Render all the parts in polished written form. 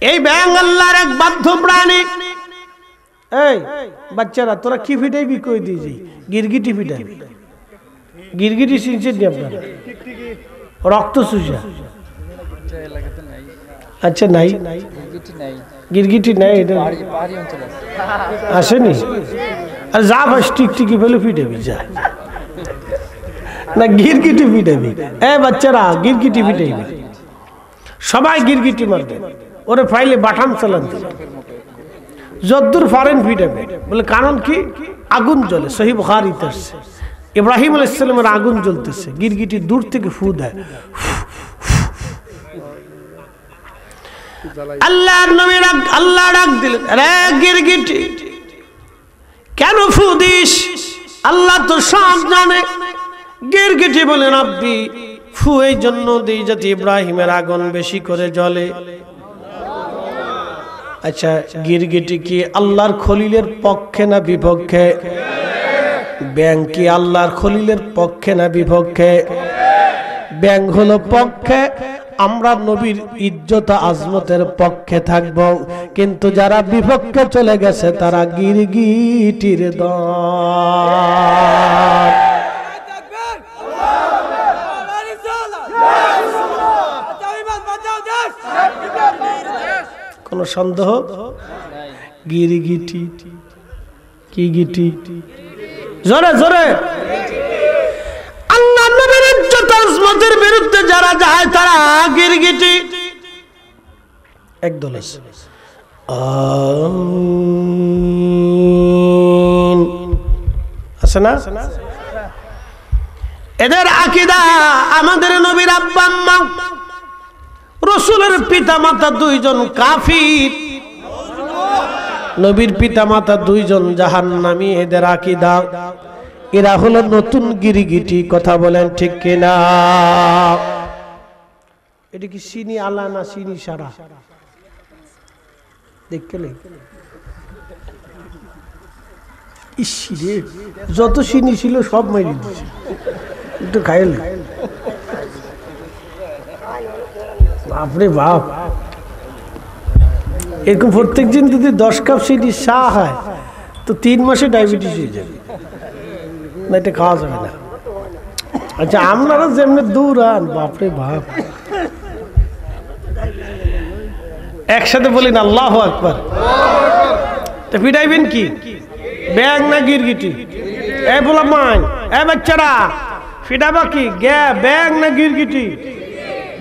এই ব্যাঙ আল্লাহর এক বাধ্য প্রাণী। এই বাচ্চারা তোরা কি ফিটাইবি কই দিয়েছি? গিরগিটি ফিটাইবি। গিরগিটি চিনছেন নি আপনারা? রক্ত চুষা। আচ্ছা নাই, গিরগিটি নাই, এটা আসেনি। আর যা বাস টিকটিকি ফেলে ফিটাবি যা, না গিরগিটি ফিটাবি। এ বাচ্চারা গিরগিটি ফিটাইবি, সবাই গিরগিটি মারবে, ওরে ফাইলে বাটাম চালান যদ্দূর ফারেন ফিটাবে। বলে কারণ কি? আগুন জ্বলে। সহিহ বুখারীতে আসছে ইব্রাহিম আলাইহিস সালামের আগুন জ্বলতেছে, গিরগিটি দূর থেকে ফু দেয়। আল্লাহর নবী আল্লাহ ডাক দিলেন, রে গিরগিটি কেন ফু দিস? আল্লাহ তো সব জানে। গিরগিটি বলেন, আব্বি ফু এই জন্য দিই যাতে ইব্রাহিমের আগুন বেশি করে জ্বলে। আচ্ছা গিরগিটি কি আল্লাহর খলিলের পক্ষে না বিপক্ষে? ব্যাঙ কি আল্লাহর খলিলের পক্ষে না বিপক্ষে? ব্যাঙ হলো পক্ষে। আমরা নবীর ইজ্জত আজমতের পক্ষে থাকব, কিন্তু যারা বিপক্ষে চলে গেছে তারা গিরগিটির দল। কোন সন্দেহ? গিরগিটি কি গিটি? জোরে জোরে। আল্লাহর নবীর ইজ্জত আজমতের বিরুদ্ধে যারা যায় তারা গিরগিটি। একদল আছে না? এদের আকীদা আমাদের নবীর আব্বা আম্মা রাসূলের পিতা মাতা দুইজন কাফির, নবীর পিতা মাতা দুইজন জাহান্নামী। এদের আকীদা। এরা হলো নতুন গিরগিটি। কথা বলেন ঠিক কিনা? এটা কি চিনি আলা না চিনি সারা? দেখলে ইসরে যত চিনি ছিল সব মাইরে দিচ্ছে। একটু খাইলে বাপরে বাপ, এরকম প্রত্যেক দিন যদি 10 কাপ চিনি চা হয় তো 3 মাসে ডায়াবেটিস হয়ে যাবে না, এটা খাওয়া যাবে না। আচ্ছা আপনারা যেমনি দূর আন, বাপরে বাপ। একসাথে বলেন আল্লাহু আকবার। তো ফিটাইবেন কি? ব্যাঙ না গিরগিটি? এ বলা মাই, এ বাচ্চারা ফিটাবা কি? ব্যাঙ না গিরগিটি?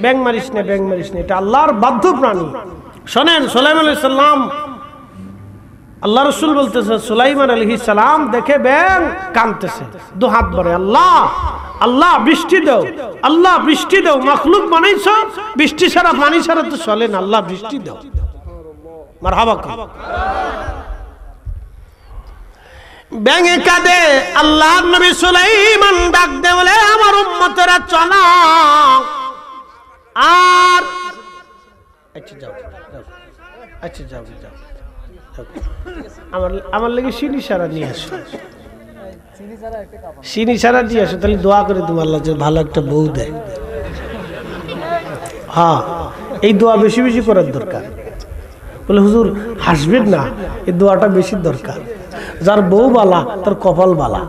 ব্যাঙ মারিস না, ব্যাঙ মারিস না, এটা আল্লাহর বাধ্য প্রাণী। শোনেন, সুলাইমান আলাইহিস সালাম, আল্লাহ রাসূল বলতেছে সুলাইমান আলাইহিস সালাম দেখে ব্যাঙ কাঁদতেছে, দু হাত ভরে, আল্লাহ আল্লাহ বৃষ্টি দাও, আল্লাহ বৃষ্টি দাও। মাখলুক বানাইছো, বৃষ্টি ছাড়া পানি ছাড়া তো চলে না, আল্লাহ বৃষ্টি দাও। মারহাবা। ব্যাঙে কাঁদে, আল্লাহর নবী সুলাইমান ডাক দে বলে, আমার উম্মতেরা চলো। আর আচ্ছা যাও, আচ্ছা যাও, আমার লাগে চিনি সারা নিয়ে আসো, চিনি সারা দিয়ে আসো, তাহলে দোয়া করে তোমার আল্লাহ যে ভালো একটা বউ দেয়। হ্যাঁ, এই দোয়া বেশি বেশি করার দরকার। বলে হুজুর হাসবেন না, এই দোয়াটা বেশি দরকার। যার বউ বালা তার কপাল বালা,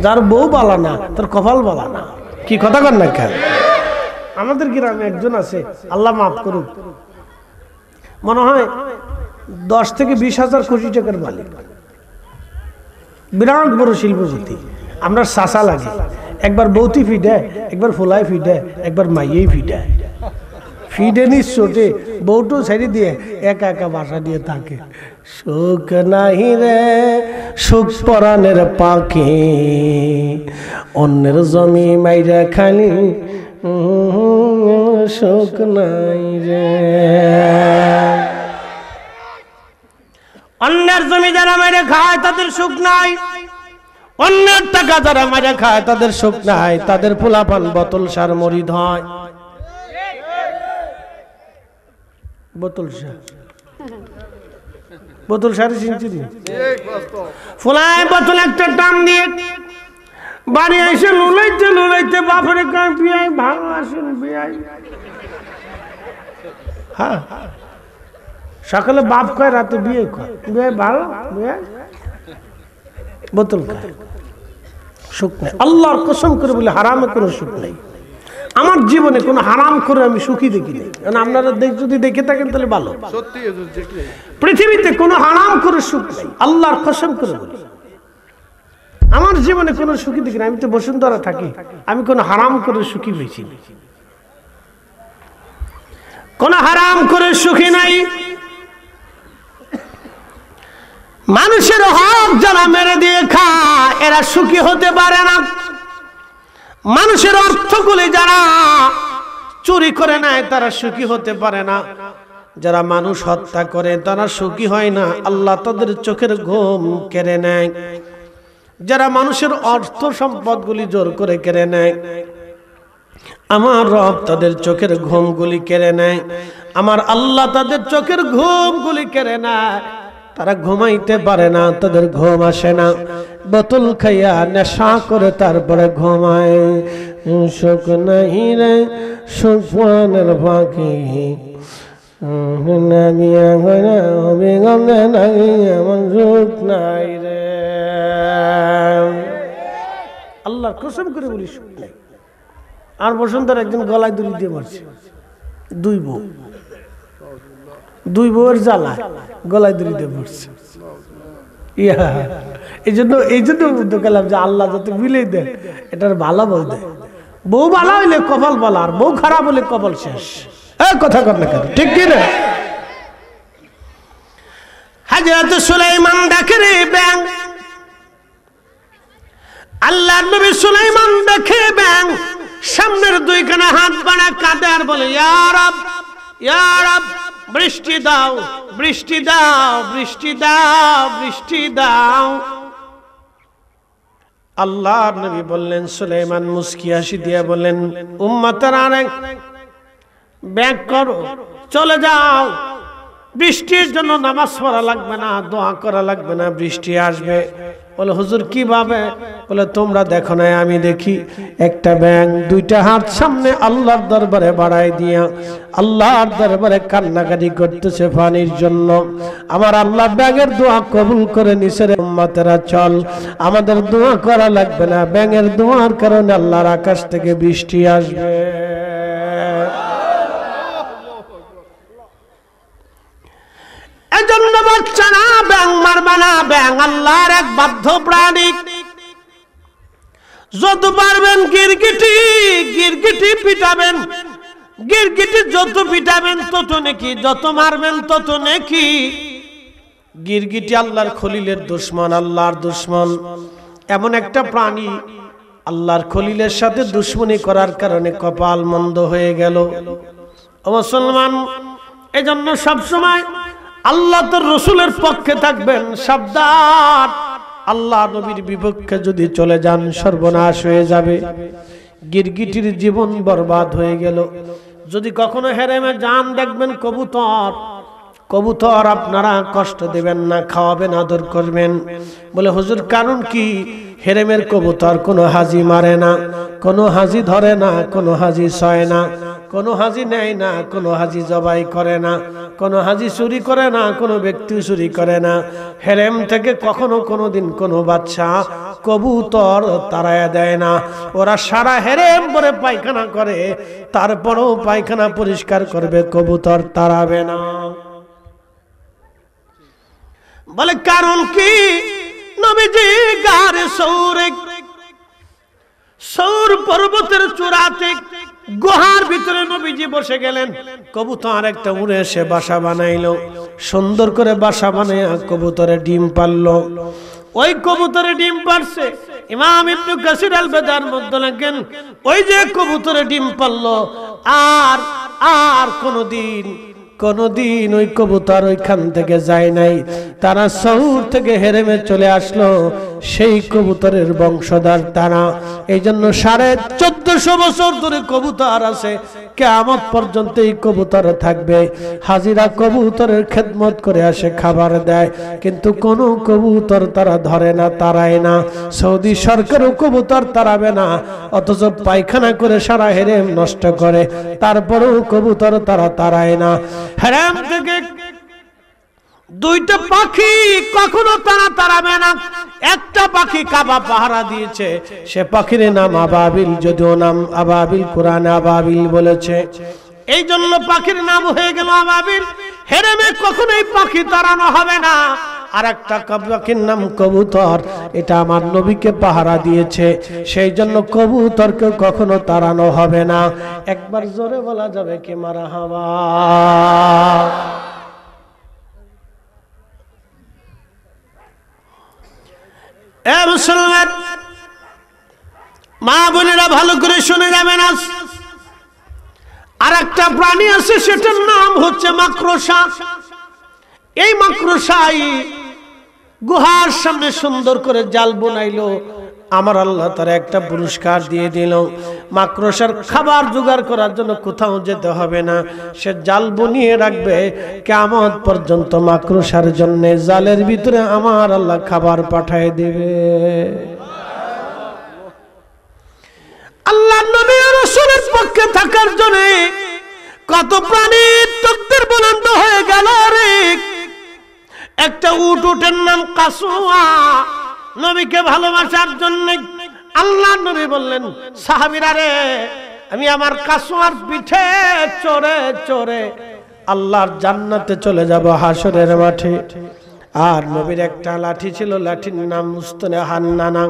যার বউ বালা না তার কপাল বালা না। কি কথা কর না কেন? আমাদের গ্রামে একজন আছে, আল্লাহ মাফ করুক, মনে হয় 10 থেকে 20,000 কোটি টাকার মালিক, বিরাট বড় শিল্পপতি। আমরা চাচা লাগে, একবার বৌতি ফিডে, একবার ফোলাই ফিডে, একবার মাইয়েই ফিডে। ফিডে নি চোটে বউটো ছেড়ে দিয়ে একা একা বাসা দিয়ে থাকে। সুখ নাহি রে সুখ পরাণের পাখি, অন্যের জমি মাইরা খালি সুখ নাই রে। অন্যের জমি যারা মাইরা খায় তাদের সুখ নাই, অন্যের টাকা যারা মাইরা খায় তাদের সুখ নাই। তাদের পোলাপান বোতল সার মরিদ হয়। বোতল সার, বোতল সার চিনছেন? ফোলায় বোতল একটা টান দিয়ে বাড়ি এসে লুলাইতে লুলাইতে বাপরে কয় বিয়াই ভালো আসেন, বিয়াই হ্যাঁ, সকালে বাপ কয়, রাতে বিয়ে কয়, বিয়ে ভালো, বিয়ে বোতল খায়, সুখ নেই। আল্লাহর কসম করে বলে হারামে কোনো সুখ নেই। আমার জীবনে কোনো হারাম করে আমি সুখী দেখি নাই। কারণ আপনারা যদি দেখে থাকেন তাহলে ভালো। পৃথিবীতে কোনো হারাম করে সুখ নেই, আল্লাহর কসম করে বলি। আমার জীবনে কোনো সুখী দেখি না। আমি তো বসুন্ধরা থাকি, আমি কোনো হারাম করে সুখী হয়েছি, কোন হারাম করে সুখী নাই। মানুষের হক যারা মেরে দিয়ে খায় এরা সুখী হতে পারে না। মানুষের অর্থগুলি যারা চুরি করে নেয় তারা সুখী হতে পারে না। যারা মানুষ হত্যা করে তারা সুখী হয় না, আল্লাহ তাদের চোখের ঘুম কেড়ে নেয়। যারা মানুষের অর্থ সম্পদগুলি জোর করে কেড়ে নেয়, আমার রব তাদের চোখের ঘুমগুলি কেড়ে নেয়। আমার আল্লাহ তাদের চোখের ঘুমগুলি কেড়ে নেয়। তারা ঘুমাইতে পারে না, তাদের ঘুম আসে না। বোতল খাইয়া নেশা করে তারপরে ঘুমায়। সুখ নাই রে সুখের পাখি, সুখ নাই রে। আল্লাহর কসম করে বলি সুখ নাই। আর বসন্তের একজন গলায় দড়ি দিয়ে মারছে, দুই বউয়ের জ্বালা গলায় দড়ি দিয়ে মারছে। এই জন্য বুঝতে গেলাম যে আল্লাহ যাতে মিলেই দেয়, এটার ভালো বল দেয়। বউ ভালো হইলে কপাল ভালো, আর বউ খারাপ হলে কপাল শেষ। কথা কর না কেন, ঠিক কি না? হযরত সুলাইমান দেখে রে ব্যাং, আল্লাহর নবী সুলাইমান দেখে ব্যাং, সামনের দুইখানা হাত বাড়া কাঁদে আর বলে, ইয়া রব, ইয়া রব, বৃষ্টি দাও, বৃষ্টি দাও, বৃষ্টি দাও, বৃষ্টি দাও। আল্লাহর নবী বললেন, সুলাইমান মুস্কি হাসি দিয়ে বললেন, উম্মতের আরেক ব্যাগ করো, চলে যাও। বৃষ্টির জন্য নামাজ পড়া লাগবে না, দোয়া করা লাগবে না, বৃষ্টি আসবে। বলে হুজুর কিভাবে? বলে তোমরা দেখো না, আমি দেখি। একটা ব্যাঙ দুইটা হাত সামনে আল্লাহর দরবারে বাড়াই দিয়া আল্লাহর দরবারে কান্নাকাটি করতেছে পানির জন্য। আমার আল্লাহ ব্যাঙের দোয়া কবুল করে নিছে রে উম্মতেরা, চল আমাদের দোয়া করা লাগবে না, ব্যাঙের দোয়ার কারণে আল্লাহর আকাশ থেকে বৃষ্টি আসবে। এজন্য বাচ্চারা ব্যাঙ মারবা না, ব্যাঙ আল্লাহর এক বাধ্য প্রাণী। যত পারবেন গিরগিটি, গিরগিটি পিটাবেন, গিরগিটি যত পিটাবেন তত নেকি, যত মারবেন তত নেকি। গিরগিটি আল্লাহর খলিলের দুশমন, আল্লাহর দুশমন। এমন একটা প্রাণী আল্লাহর খলিলের সাথে দুশমনি করার কারণে কপাল মন্দ হয়ে গেল। ও মুসলমান, এজন্য সবসময় আল্লাহ তোর রসুলের পক্ষে থাকবেন, সাবধান। আল্লাহ নবীর বিপক্ষে যদি চলে যান সর্বনাশ হয়ে যাবে। গিরগিটির জীবন বরবাদ হয়ে গেল। যদি কখনো হেরেমে যান, দেখবেন কবুতর, কবুতর আপনারা কষ্ট দেবেন না, খাওয়াবেন, আদর করবেন। বলে হুজুর কারণ কি? হেরেমের কবুতর কোনো হাজি মারে না, কোনো হাজি ধরে না, কোনো হাজি ছয় না, কোনো হাজি নেয় না, কোনো হাজি জবাই করে না, কোনো হাজি চুরি করে না, কোনো ব্যক্তি চুরি করে না। হেরেম থেকে কখনো কোনোদিন কোনো বাচ্চা কবুতর তাড়ায়া দেয় না। ওরা সারা হেরেম ভরে পায়খানা করে, তারপরেও পায়খানা পরিষ্কার করবে, কবুতর তাড়াবে না। বলে কারণ কি? নবীজি গারে সৌরে, সৌর পর্বতের চূড়াতে গুহার ভিতরে নবীজি বসে গেলেন। কবুতর একটা উড়ে এসে বাসা বানাইলো, সুন্দর করে বাসা বানাইয়া কবুতরে ডিম পারলো। ওই কবুতরে ডিম পারছে। ইমাম ইবনে কাসির আল বাদার মধ্যে লেখেন, ওই যে কবুতরে ডিম পারলো, আর আর কোনদিন ওই কবুতর ওইখান থেকে যায় নাই। তারা সৌর থেকে হেরেমে চলে আসলো, সেই কবুতরের বংশধর তারা। এই জন্য 14.5 1400 বছর ধরে কবুতর আছে, কিয়ামত পর্যন্ত এই কবুতর থাকবে। হাজিরা কবুতরের খেদমত করে আসে, খাবার দেয়, কিন্তু কোনো কবুতর তারা ধরে না, তাড়ায় না। সৌদি সরকারও কবুতর তাড়াবে না, অথচ পায়খানা করে সারা হেরেম নষ্ট করে, তারপরেও কবুতর তারা তাড়ায় না। হেরেম থেকে দুইটা পাখি কখনো তারা তাড়াবে না। একটা পাখি কাবা পাহারা দিয়েছে, সে পাখির নাম আবাবিল, যদিও নাম আবাবিল কোরআনে আবাবিল বলেছে, এই জন্য পাখির নাম হয়ে গেল আবাবিল। হেরেমে কখনোই পাখি তাড়ানো হবে না। আর একটা পাখির নাম কবুতর, এটা আমার নবীকে পাহারা দিয়েছে, সেই জন্য কবুতরকে কখনো তাড়ানো হবে না। একবার জোরে বলা যাবে কি মারহাবা? এ মুসলমান মা বোনেরা ভালো করে শুনে যাবেন। আর একটা প্রাণী আছে, সেটার নাম হচ্ছে মাকড়সা। এই মাকড়সাই গুহার সামনে সুন্দর করে জাল বানাইলো, আমার আল্লাহ তার একটা পুরস্কার দিয়ে দিল। মাকড়সার খাবার জোগাড় করার জন্য কোথাও যেতে হবে না, সে জাল বনিয়ে রাখবে কিয়ামত পর্যন্ত। মাকড়সার জন্য জালের ভিতরে আমার আল্লাহ খাবার পাঠিয়ে দেবে। আল্লাহ নবী আর রাসূলের পক্ষে থাকার জন্য কত প্রাণীর তকদীর বুলন্দ হয়ে গেল রে। একটা উটের নাম কাসুয়া, নবীকে ভালোবাসার জন্য আল্লাহ নবী বললেন, সাহাবীরা রে, আমি আমার কাসুয়ার পিঠে চড়ে চড়ে আল্লাহর জান্নাতে চলে যাব হাসরের মাঠে। আর নবীর একটা লাঠি ছিল, লাঠির নাম উস্তনে হান্নানা।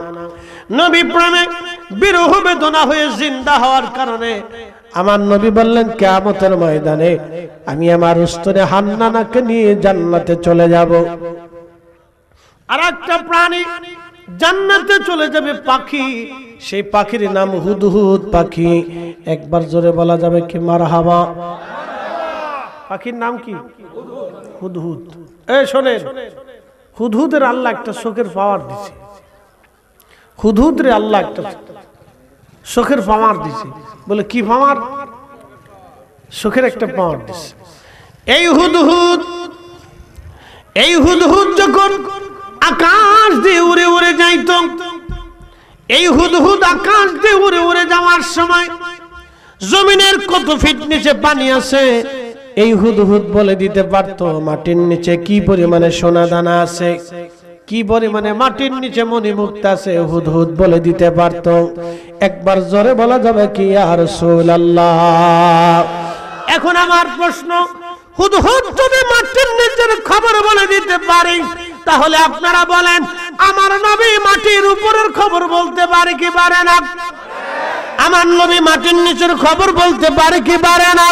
নবী প্রেমে বিরহ বেদনা হয়ে জিন্দা হওয়ার কারণে আমার নবী বললেন, কিয়ামতের ময়দানে আমি আমার উস্তনে হান্নানাকে নিয়ে জান্নাতে চলে যাব। আর একটা প্রাণী জান্নাতে চলে যাবে, পাখি, সেই পাখির নাম হুদহুদ পাখি। একবার জোরে বলা যাবে কি মারহাবা? পাখির নাম কি? হুদহুদ। এই শোনেন, হুদহুদের আল্লাহ একটা চোখের পাওয়ার দিছে। হুদহুদ রে আল্লাহ একটা চোখের পাওয়ার দিছে। বলে কি পাওয়ার? চোখের একটা পাওয়ার দিছে। এই হুদহুদ যখন আকাশ দিয়ে উড়ে উড়ে যাইত, এই হুদহুদ আকাশ দিয়ে উড়ে উড়ে যাওয়ার সময় জমিনের কত ফিট নিচে পানি আছে, এই হুদহুদ বলে দিতে পারতো মাটির নিচে কি পরিমাণে সোনা দানা আছে, কি পরিমাণে মাটির নিচে মণিমুক্তা আছে, হুদহুদ বলে দিতে পারতো। একবার জোরে বলা যাবে কি ইয়া রাসূলুল্লাহ? এখন আমার প্রশ্ন, হুদহুদ যদি মাটির নিচের খবর বলে দিতে পারে, তাহলে আপনারা বলেন আমার নবী মাটির উপরের খবর বলতে পারে কি পারে না? আমার নবী মাটির নিচের খবর বলতে পারে কি পারে না?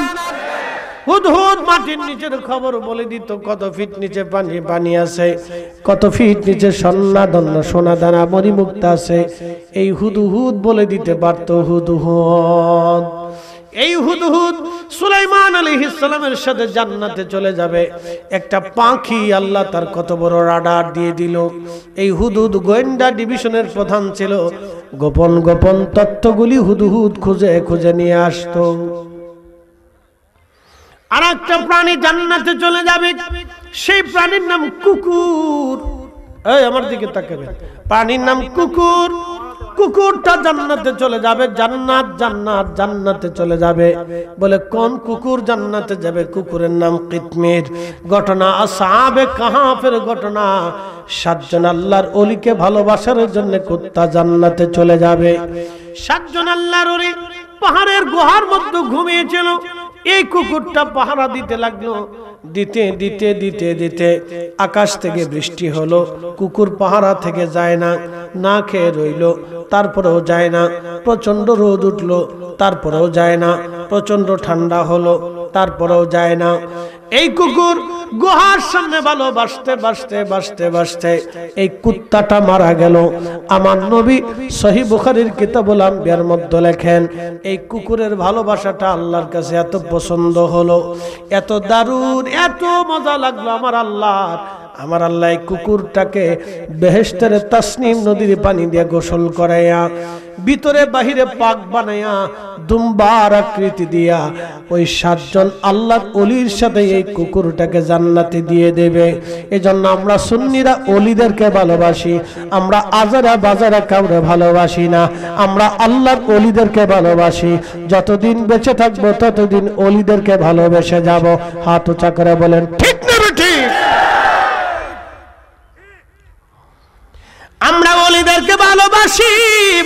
হুদহুদ মাটির নিচের খবর বলে দিত, কত ফিট নিচে পানি আছে, কত ফিট নিচে সোনা দানা মণিমুক্তা আছে, এই হুদহুদ বলে দিতে পারতো। হুদহুদ, এই হুদহুদ সুলাইমান আলাইহিস সালামের সাথে জান্নাতে চলে যাবে। একটা পাখি আল্লাহ তার কত বড় রাডার দিয়ে দিল। এই হুদহুদ গোয়েন্দা ডিভিশনের প্রধান ছিল, গোপন গোপন তথ্যগুলি হুদহুদ খুঁজে খুঁজে নিয়ে আসতো। আর একটা প্রাণী জান্নাতে চলে যাবে, সেই প্রাণীর নাম কুকুর। এই আমার দিকে তাকাবেন, প্রাণীর নাম কুকুর। কুকুরটা জান্নাতে চলে যাবে, জান্নাতে চলে যাবে। বলে কোন কুকুর জান্নাতে যাবে? কুকুরের নাম কিতমির। ঘটনা আসহাবে কাহাফের ঘটনা। 7 জন আল্লাহর ওলিকে ভালোবাসার জন্য কুত্তা জান্নাতে চলে যাবে। 7 জন আল্লাহর ওলি পাহাড়ের গুহার মধ্যে ঘুমিয়েছিল। এই কুকুরটা পাহারা দিতে লাগলো। দিতে দিতে দিতে দিতে আকাশ থেকে বৃষ্টি হলো, কুকুর পাহারা থেকে যায় না, না খেয়ে রইল, তারপরেও যায় না। প্রচন্ড রোদ উঠলো, তারপরেও যায় না। প্রচন্ড ঠান্ডা হলো, তারপরেও যায় না। এই কুকুর গুহার সামনে ভালোবাসতে বাসতে বাসতে বাসতে এই কুত্তাটা মারা গেল। আমার নবী সহিহ বুখারীর কিতাবুল আম্বিয়ার মধ্যে লেখেন, এই কুকুরের ভালোবাসাটা আল্লাহর কাছে এত পছন্দ হলো, এত দারুণ, এত মজা লাগলো আমার আল্লাহ। আমার আল্লাহ কুকুরটাকে বেহেশতের তাসনিম নদীর পানি দিয়ে গোসল করাইয়া ভিতরে বাহিরে পাক বানাইয়া দুম্বার আকৃতি দিয়া ওই 7 জন আল্লাহর ওলির সাথে এই কুকুরটাকে জান্নাতে দিয়ে দেবে। এজন্য আমরা সুন্নিরা ওলিদেরকে ভালোবাসি, আমরা আজারা বাজারা কাউরে ভালোবাসি না, আমরা আল্লাহর ওলিদেরকে ভালোবাসি। যতদিন বেঁচে থাকবো ততদিন ওলিদেরকে ভালোবেসে যাব। হাত উঁচা করে বলেন ঠিক না ঠিক? আমরা ওলিদেরকে ভালোবাসি,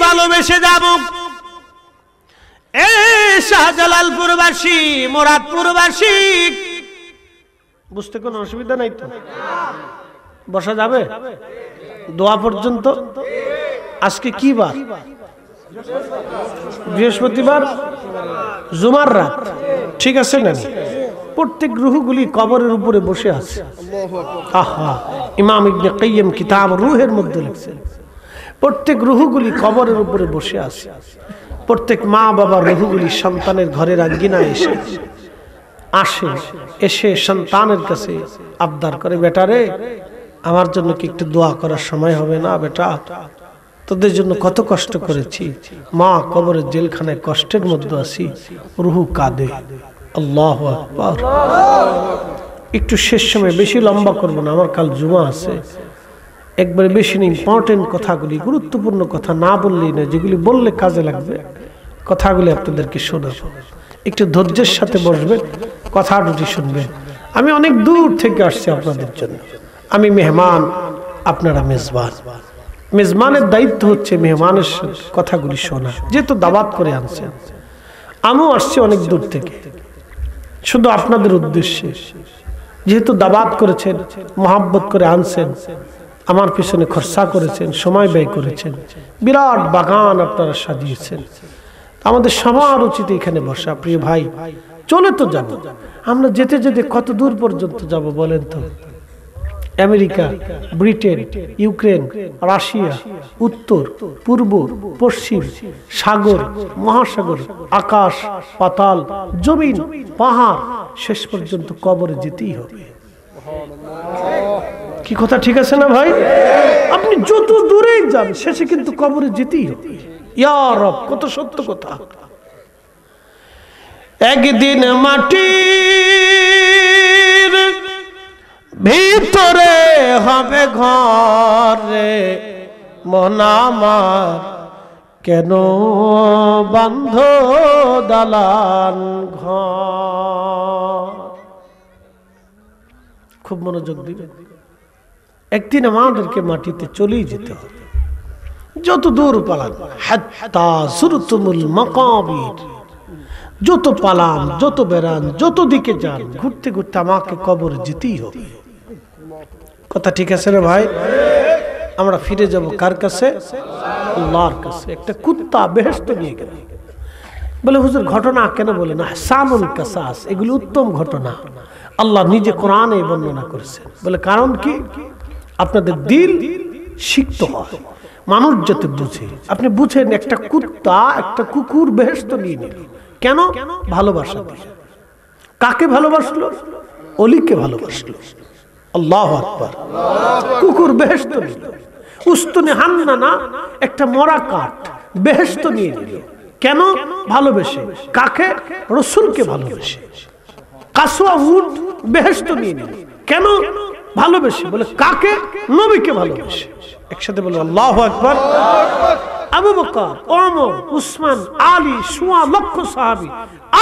ভালোবেসে যাব। শাহজালালপুরবাসী, মুরাদপুরবাসী, বুঝতে কোনো অসুবিধা নাই তো? বসা যাবে দোয়া পর্যন্ত? আজকে কি বার? বৃহস্পতিবার, জুমার রাত, ঠিক আছে না? প্রত্যেক রুহগুলি কবরের উপরে বসে আছে। আহা, ইমাম ইবনে কাইয়্যিম কিতাব রুহের মধ্যে লিখছেন প্রত্যেক রুহগুলি কবরের উপরে বসে আছে। প্রত্যেক মা বাবার রুহগুলি সন্তানের ঘরের আঙ্গিনায় এসে সন্তানের কাছে আবদার করে, বেটা রে আমার জন্য কি একটু দোয়া করার সময় হবে না? বেটা তোদের জন্য কত কষ্ট করেছি, মা কবরের জেলখানায় কষ্টের মধ্যে আছি, রুহু কাঁদে। আল্লাহু আকবার। একটু শেষ সময়, বেশি লম্বা করবো না, আমার কাল জুমা আছে। একবারে বেশি ইম্পর্টেন্ট কথাগুলি, গুরুত্বপূর্ণ কথা না বললেই না, যেগুলি বললে কাজে লাগবে কথাগুলি আপনাদেরকে শোনাবো। একটু ধৈর্যের সাথে বসবেন, কথা দুটি শুনবেন। আমি অনেক দূর থেকে আসছি আপনাদের জন্য। আমি মেহমান, আপনারা মেজবান। মেজবানের দায়িত্ব হচ্ছে মেহমানের কথাগুলি শোনা। যেহেতু দাওয়াত করে আনছেন, আমিও আসছি অনেক দূর থেকে শুধু আপনাদের উদ্দেশ্যে। যেহেতু দাওয়াত করেছেন, মহাব্বত করে আনছেন, আমার পিছনে খরচা করেছেন, সময় ব্যয় করেছেন, বিরাট বাগান আপনারা সাজিয়েছেন, আমাদের সবার উচিত এখানে বসা। প্রিয় ভাই, চলে তো যাব, আমরা যেতে যেতে কত দূর পর্যন্ত যাব বলেন তো? আমেরিকা, ব্রিটেন, ইউক্রেন, রাশিয়া, উত্তর, পূর্ব, পশ্চিম, সাগর, মহাসাগর, আকাশ, পাতাল, জমিন, পাহাড়, শেষ পর্যন্ত কবরে যেতেই হবে। কি কথা ঠিক আছে না ভাই? আপনি যত দূরে যান, শেষে কিন্তু কবরে যেতেই হবে। ইয়া রব, কত সত্য কথা। একদিন মাটির ভিতরে হবে ঘরে, মন আমার কেন বান্ধ দালান ঘর। খুব মনোযোগ দিবেন। একদিন আমাদেরকে মাটিতে চলেই যেতে হবে, যত দূর পালান। হাত্তা যুরতুমুল মাকাবির, যত পালান, যত বেড়ান, যত দিকে যান, ঘুরতে ঘুরতে আমাকে কবরে যেতেই হবে। কথা ঠিক আছে না ভাই? আমরা ফিরে যাব কার কাছে? আল্লাহর কাছে। একটা কুত্তা বেহেশত নিয়ে গেল, বলে হুজুর ঘটনা কেন বলেন? আহসানুল কাসাস, এগুলো উত্তম ঘটনা, আল্লাহ নিজে কোরআনে বর্ণনা করেছেন। বলে কারণ কি? আপনাদের দিল সিক্ত হয়, মানুষ যাতে বুঝে। আপনি বুঝেন, একটা কুত্তা একটা কুকুর বেহেশত নিয়ে নিল কেন? ভালোবাসা দিয়ে। কাকে ভালোবাসলো? অলিকে ভালোবাসলো। আল্লাহু আকবার। কুকুর বেহেশত নিল। উস্তুনে হান্নানা, একটা মরা কাঠ বেহেশত নিয়ে নিল কেন? ভালোবেসে। কাকে? রাসূলকে ভালোবেসে। কাসওয়া উট বেহেশত নিয়ে নিল কেন? ভালোবেসে। বলে কাকে? নবীকে ভালোবেসে। একসাথে বলে আল্লাহু আকবার। আবু বকর, ওমর, উসমান, আলী, সোয়া লক্ষ সাহাবী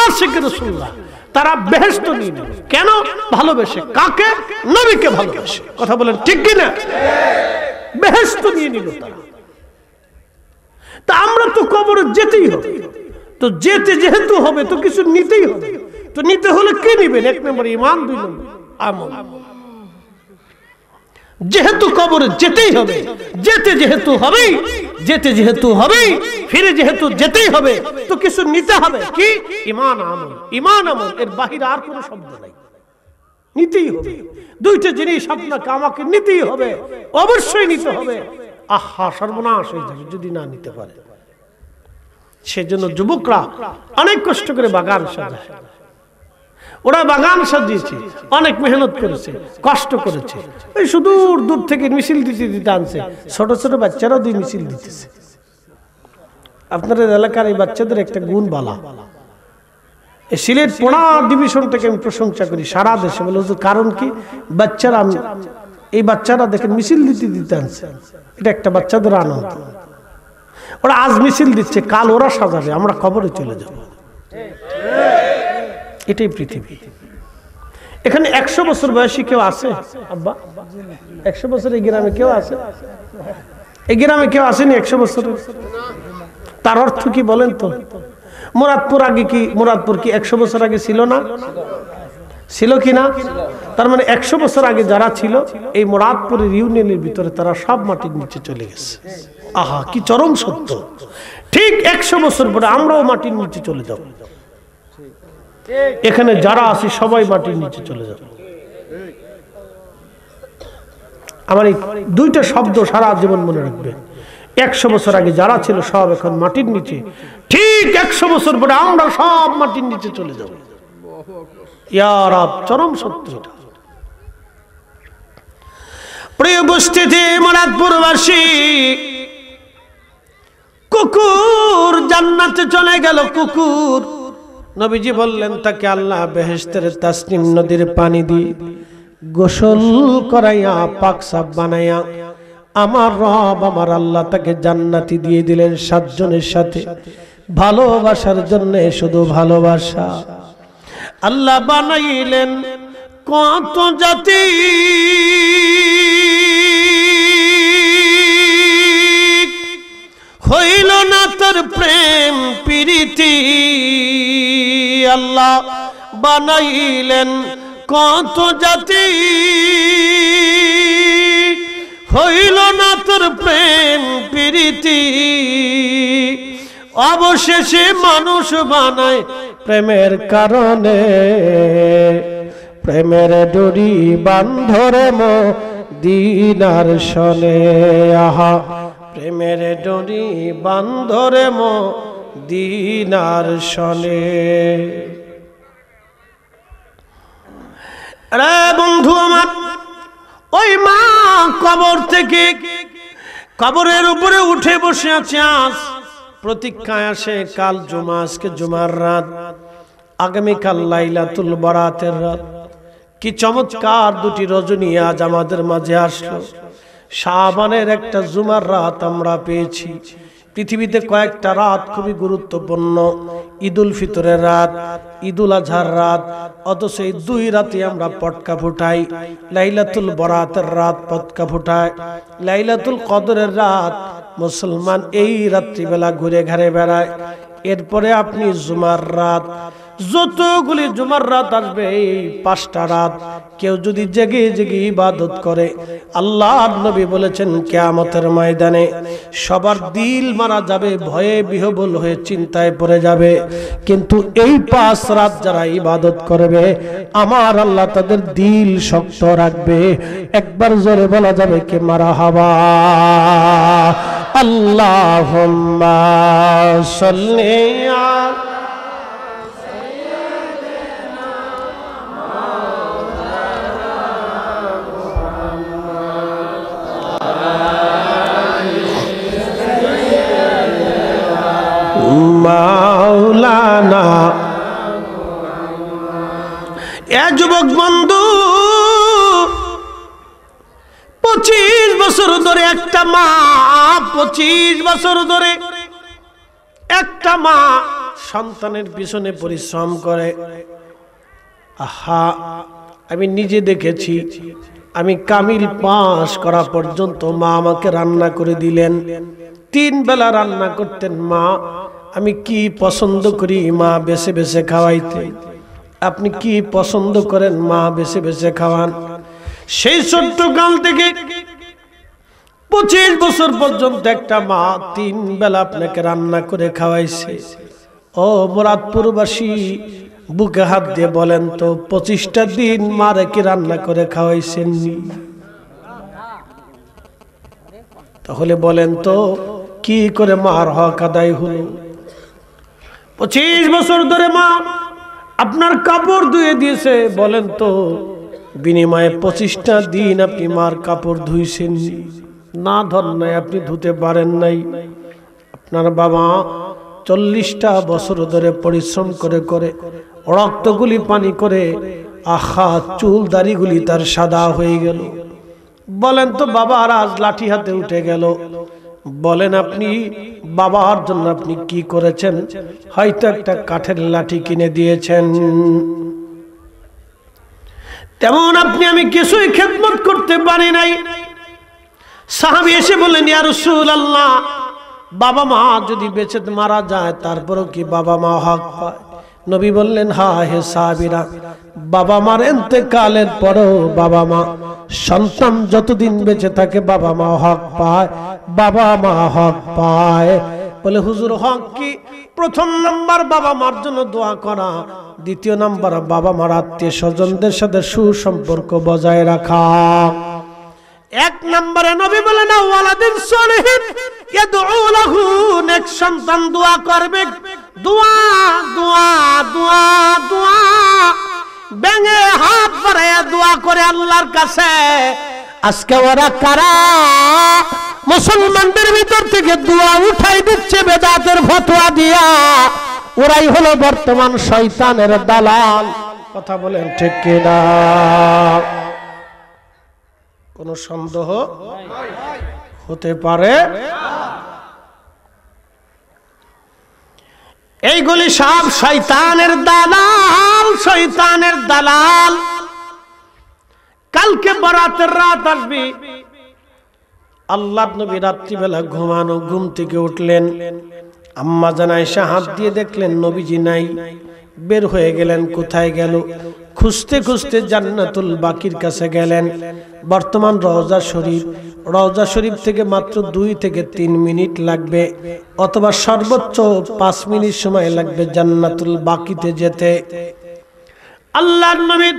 আশিক রাসূলুল্লাহ, তারা বেহেশত নিয়ে নিল কেন? ভালোবেসে। কাকে? নবীকে ভালোবেসে। কথা বলেন ঠিক কি না? বেহেশত নিয়ে নিল তারা। তা আমরা তো কবরে যেতেই হবে, তো যেতে যেহেতু হবে তো কিছু নিতেই হবে। তো নিতে হলে কি নিবেন? 1 নম্বর ঈমান, 2 নম্বর আমল। যেহেতু কবরে যেতেই হবে, যেতে যেহেতু হবে, যেতে যেহেতু হবে, ফিরে যেহেতু যেতেই হবে, তো কিছু নিতে হবে। কি? ঈমান, আমল। ঈমান, আমল, এর বাহিরে আর কোনো শব্দ নাই। নিতেই হবে। দুইটা জিনিস আপনাকে আমাকে নিতেই হবে, অবশ্যই নিতে হবে। আহা, সর্বনাশ হয়ে যাবে যদি না নিতে পারে। সেজন্য যুবকরা অনেক কষ্ট করে বাগান সাজায়, ওরা বাগান সাজিয়েছে, অনেক মেহনত করেছে, কষ্ট করেছে। এই সুদূর দূর থেকে মিছিল দিতে দিতে আনছে, ছোট ছোট বাচ্চারাও দুই মিছিল দিতেছে। আপনাদের এলাকার এই বাচ্চাদের একটা গুণ বালা। এই সিলেট পোড়া ডিভিশন থেকে আমি প্রশংসা করি সারা দেশে। বলে কারণ কি, বাচ্চারা, এই বাচ্চারা দেখেন মিছিল দিতে দিতে আনছে, এটা একটা বাচ্চাদের আনন্দ। ওরা আজ মিছিল দিচ্ছে, কাল ওরা সাজাবে, আমরা কবরে চলে যাব। এটাই পৃথিবী। এখানে 100 বছর বয়সী কেউ আছে আব্বা? 100 বছর এই গ্রামে কেউ আছে? এই গ্রামে কেউ আসেনি 100 বছর? তার অর্থ কি বলেন তো? মুরাদপুর আগে কি, মুরাদপুর কি 100 বছর আগে ছিল না? ছিল কি না? তার মানে 100 বছর আগে যারা ছিল এই মুরাদপুরের ইউনিয়নের ভিতরে, তারা সব মাটির নিচে চলে গেছে। আহা, কি চরম সত্য। ঠিক 100 বছর পরে আমরাও মাটির নিচে চলে যাব। এখানে যারা আছি সবাই মাটির নিচে চলে যাব। আমার এই দুইটা শব্দ সারা জীবন মনে রাখবে। 100 বছর আগে যারা ছিল সব এখন মাটির নিচে, ঠিক 100 বছর পরে আমরা সব মাটির নিচে চলে যাব। ইয়া রাব, চরম সত্য এটা। প্রিয় উপস্থিতি, মুরাদপুরবাসী, কুকুর জান্নাতে চলে গেল। কুকুর, নবীজি বললেন তাকে আল্লাহ বেহেশতের তাসনিম নদীর পানি দিয়ে গোসল করাইয়া পাক সাফ বানাইয়া আমার রব, আমার আল্লাহ তাকে জান্নাতি দিয়ে দিলেন 7 জনের সাথে। ভালোবাসার জন্য, শুধু ভালোবাসা। আল্লাহ বানাইলেন কত জাতি, হইল না তার প্রেম প্রীতি। আল্লাহ বানাইলেন কত জাতি, হইল না তোর প্রেম প্রীতি। অবশেষে মানুষ বানায় প্রেমের কারণে, প্রেমের ডোরি বান্ধরে মদিনার শনে। আহা, প্রেমের ডোরি বান্ধরে মদিনার শনে। আরে বন্ধু আমার, ওই মা কবর থেকে, কবরের উপরে উঠে বসে আছে। আজ প্রতীক্ষায় আসে কাল জুমা, আজকে জুমার রাত, আগামীকাল লাইলাতুল বারাতের রাত। কি চমৎকার দুটি রজনী আজ আমাদের মাঝে আসলো। শাবানের একটা জুমার রাত আমরা পেয়েছি। পৃথিবীতে কয়েকটা রাত খুবই গুরুত্বপূর্ণ, ঈদুল ফিতরের রাত, ঈদুল আজহার রাত, অথচ এই 2 রাতে আমরা পটকা ফুটাই। লাইলাতুল বারাতের রাত পটকা ফুটায়, লাইলাতুল কদরের রাত মুসলমান এই রাত্রিবেলা ঘুরে ঘাড়ে বেড়ায়। এরপরে আপনি জুমার রাত, যতগুলি জুমার রাত আসবে এই 5টা রাত কেউ যদি জেগে জেগে ইবাদত করে, আল্লাহর নবী বলেছেন কিয়ামতের ময়দানে সবার দিল মারা যাবে, ভয়ে বিহ্বল হয়ে চিন্তায় পড়ে যাবে। কিন্তু এই 5 রাত যারা ইবাদত করবে, আমার আল্লাহ তাদের দিল শক্ত রাখবে। একবার জোরে বলা যাবে কি মারহাবা। আল্লাহুম্মা সাল্লি আলা মাওলানা। এ যুবক বন্ধু, 25 বছর ধরে একটা মা, 25 বছর ধরে একটা মা সন্তানের পিছনে পরিশ্রম করে। আহা, আমি নিজে দেখেছি। আমি কামিল পাস করা পর্যন্ত মা আমাকে রান্না করে দিলেন। 3 বেলা রান্না করতেন মা। আমি কি পছন্দ করি মা বেছে বেছে খাওয়াইতে। আপনি কি পছন্দ করেন মা বেছে বেছে খাওয়ান। সেই ছোট্ট কাল থেকে 25 বছর পর্যন্ত একটা মা 3 বেলা আপনাকে রান্না করে খাওয়াইছে। ও মুরাদপুরবাসী, বুকে হাত দিয়ে বলেন তো 25টা দিন মারে কি রান্না করে খাওয়াইছেন? তাহলে বলেন তো কি করে মার হক আদায় হলো? 25 বছর ধরে মা আপনার কাপড় ধুয়ে দিয়েছে, বলেন তো বিনিময়ে 25টা দিন আপনি মার কাপড় ধুইছেন না? ধর নাই, আপনি ধুতে পারেন নাই। আপনার বাবা 40টা বছর ধরে পরিশ্রম করে করে রক্তগুলি পানি করে আহা চুল দাড়িগুলি তার সাদা হয়ে গেল। বলেন তো বাবা আর আজ লাঠি হাতে উঠে গেল, বলেন আপনি বাবার জন্য আপনি কি করেছেন? হয়তো একটা কাঠের লাঠি কিনে দিয়েছেন। তেমন আপনি আমি কিছুই খেদমত করতে পারি নাই। সাহাবী এসে বললেন, ইয়া রাসূলুল্লাহ, বাবা মা যদি বেঁচে মারা যায় তারপরেও কি বাবা মা হক পায়? নবী বললেন, হ্যাঁ হে সাহাবীরা, বাবা মার ইন্তেকালের পরেও বাবা মা, সন্তান যতদিন বেঁচে থাকে বাবা মা হক পায়, বাবা মা হক পায়। বলে হুজুর হক কি? প্রথম নাম্বার বাবা মার জন্য দোয়া করা, দ্বিতীয় নাম্বার বাবা মার আত্মীয় স্বজনদের সাথে সুসম্পর্ক বজায় রাখা। এক নম্বরে নবী বলেন ওয়ালাদিন সলিহিন ইয়াদউ লাহু, নেক সন্তান দোয়া করবে, দোয়া দোয়া দোয়া দোয়া, ব্যাঙে হাত বাড়ায় দোয়া করে আল্লাহর কাছে। আজকে ওরা কারা মুসলমানদের ভিতর থেকে দোয়া উঠাই দিচ্ছে বেদাতের ফতোয়া দিয়া? ওরাই হলো বর্তমান শয়তানের দালাল। কথা বলেন ঠিক কিনা? কোনো সন্দেহ হতে পারে? এইগুলি সব শয়তানের দালাল, শয়তানের দালাল। কালকে বরাতের রাত আসবে, আল্লাহর নবী রাত্রিবেলা ঘুমানো, ঘুম থেকে উঠলেন, আম্মা জান আয়েশা হাত দিয়ে দেখলেন নবীজি নাই। বের হয়ে গেলেন, কোথায় গেল? খুঁজতে খুঁজতে জান্নাতুল বাকির কাছে গেলেন। বর্তমান রওজা শরীফ, রওজা শরীফ থেকে মাত্র 2 থেকে 3 মিনিট লাগবে, অথবা সর্বোচ্চ 5 মিনিট সময় লাগবে জান্নাতুল বাকিতে যেতে। আল্লাহর নবী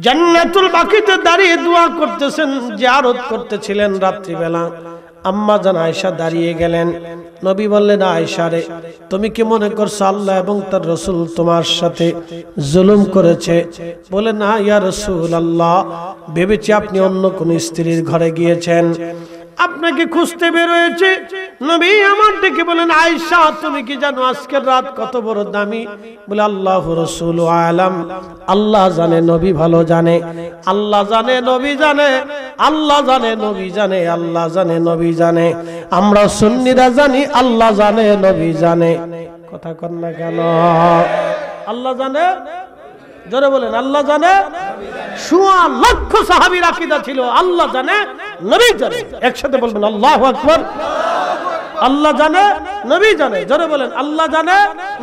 জান্নাতুল বাকিতে দাঁড়িয়ে দোয়া করতেছেন, জিয়ারত করতেছিলেন রাত্রিবেলা। আম্মা জান আয়েশা দাঁড়িয়ে গেলেন। নবী বললেন, আয়েশা রে, তুমি কি মনে করছো আল্লাহ এবং তার রাসূল তোমার সাথে জুলুম করেছে? বলে, না ইয়া রাসূলুল্লাহ, ভেবেছি আপনি অন্য কোন স্ত্রীর ঘরে গিয়েছেন, আপনাকে খুঁজতে বের হয়েছে। নবী আমার ডেকে বলেন, আয়েশা তুমি কি জানো আজকের রাত কত বড় দামি? বলে, আল্লাহ রাসূল আলাম, আল্লাহ জানে, নবী ভালো জানে। আল্লাহ জানে, নবী জানে, আল্লাহ জানে, নবী জানে, আল্লাহ জানে, নবী জানে। আমরা সুন্নিরা জানি আল্লাহ জানে, নবী জানে। কথা কন না কেন? আল্লাহ জানে, জোরে বলেন আল্লাহ জানে। 1.25 লক্ষ সাহাবীর আকীদা ছিল আল্লাহ জানে, নবী জানে। একসাথে বলবেন আল্লাহু আকবার। আল্লাহ জানে, নবী জানে। জোরে বলেন আল্লাহ জানে,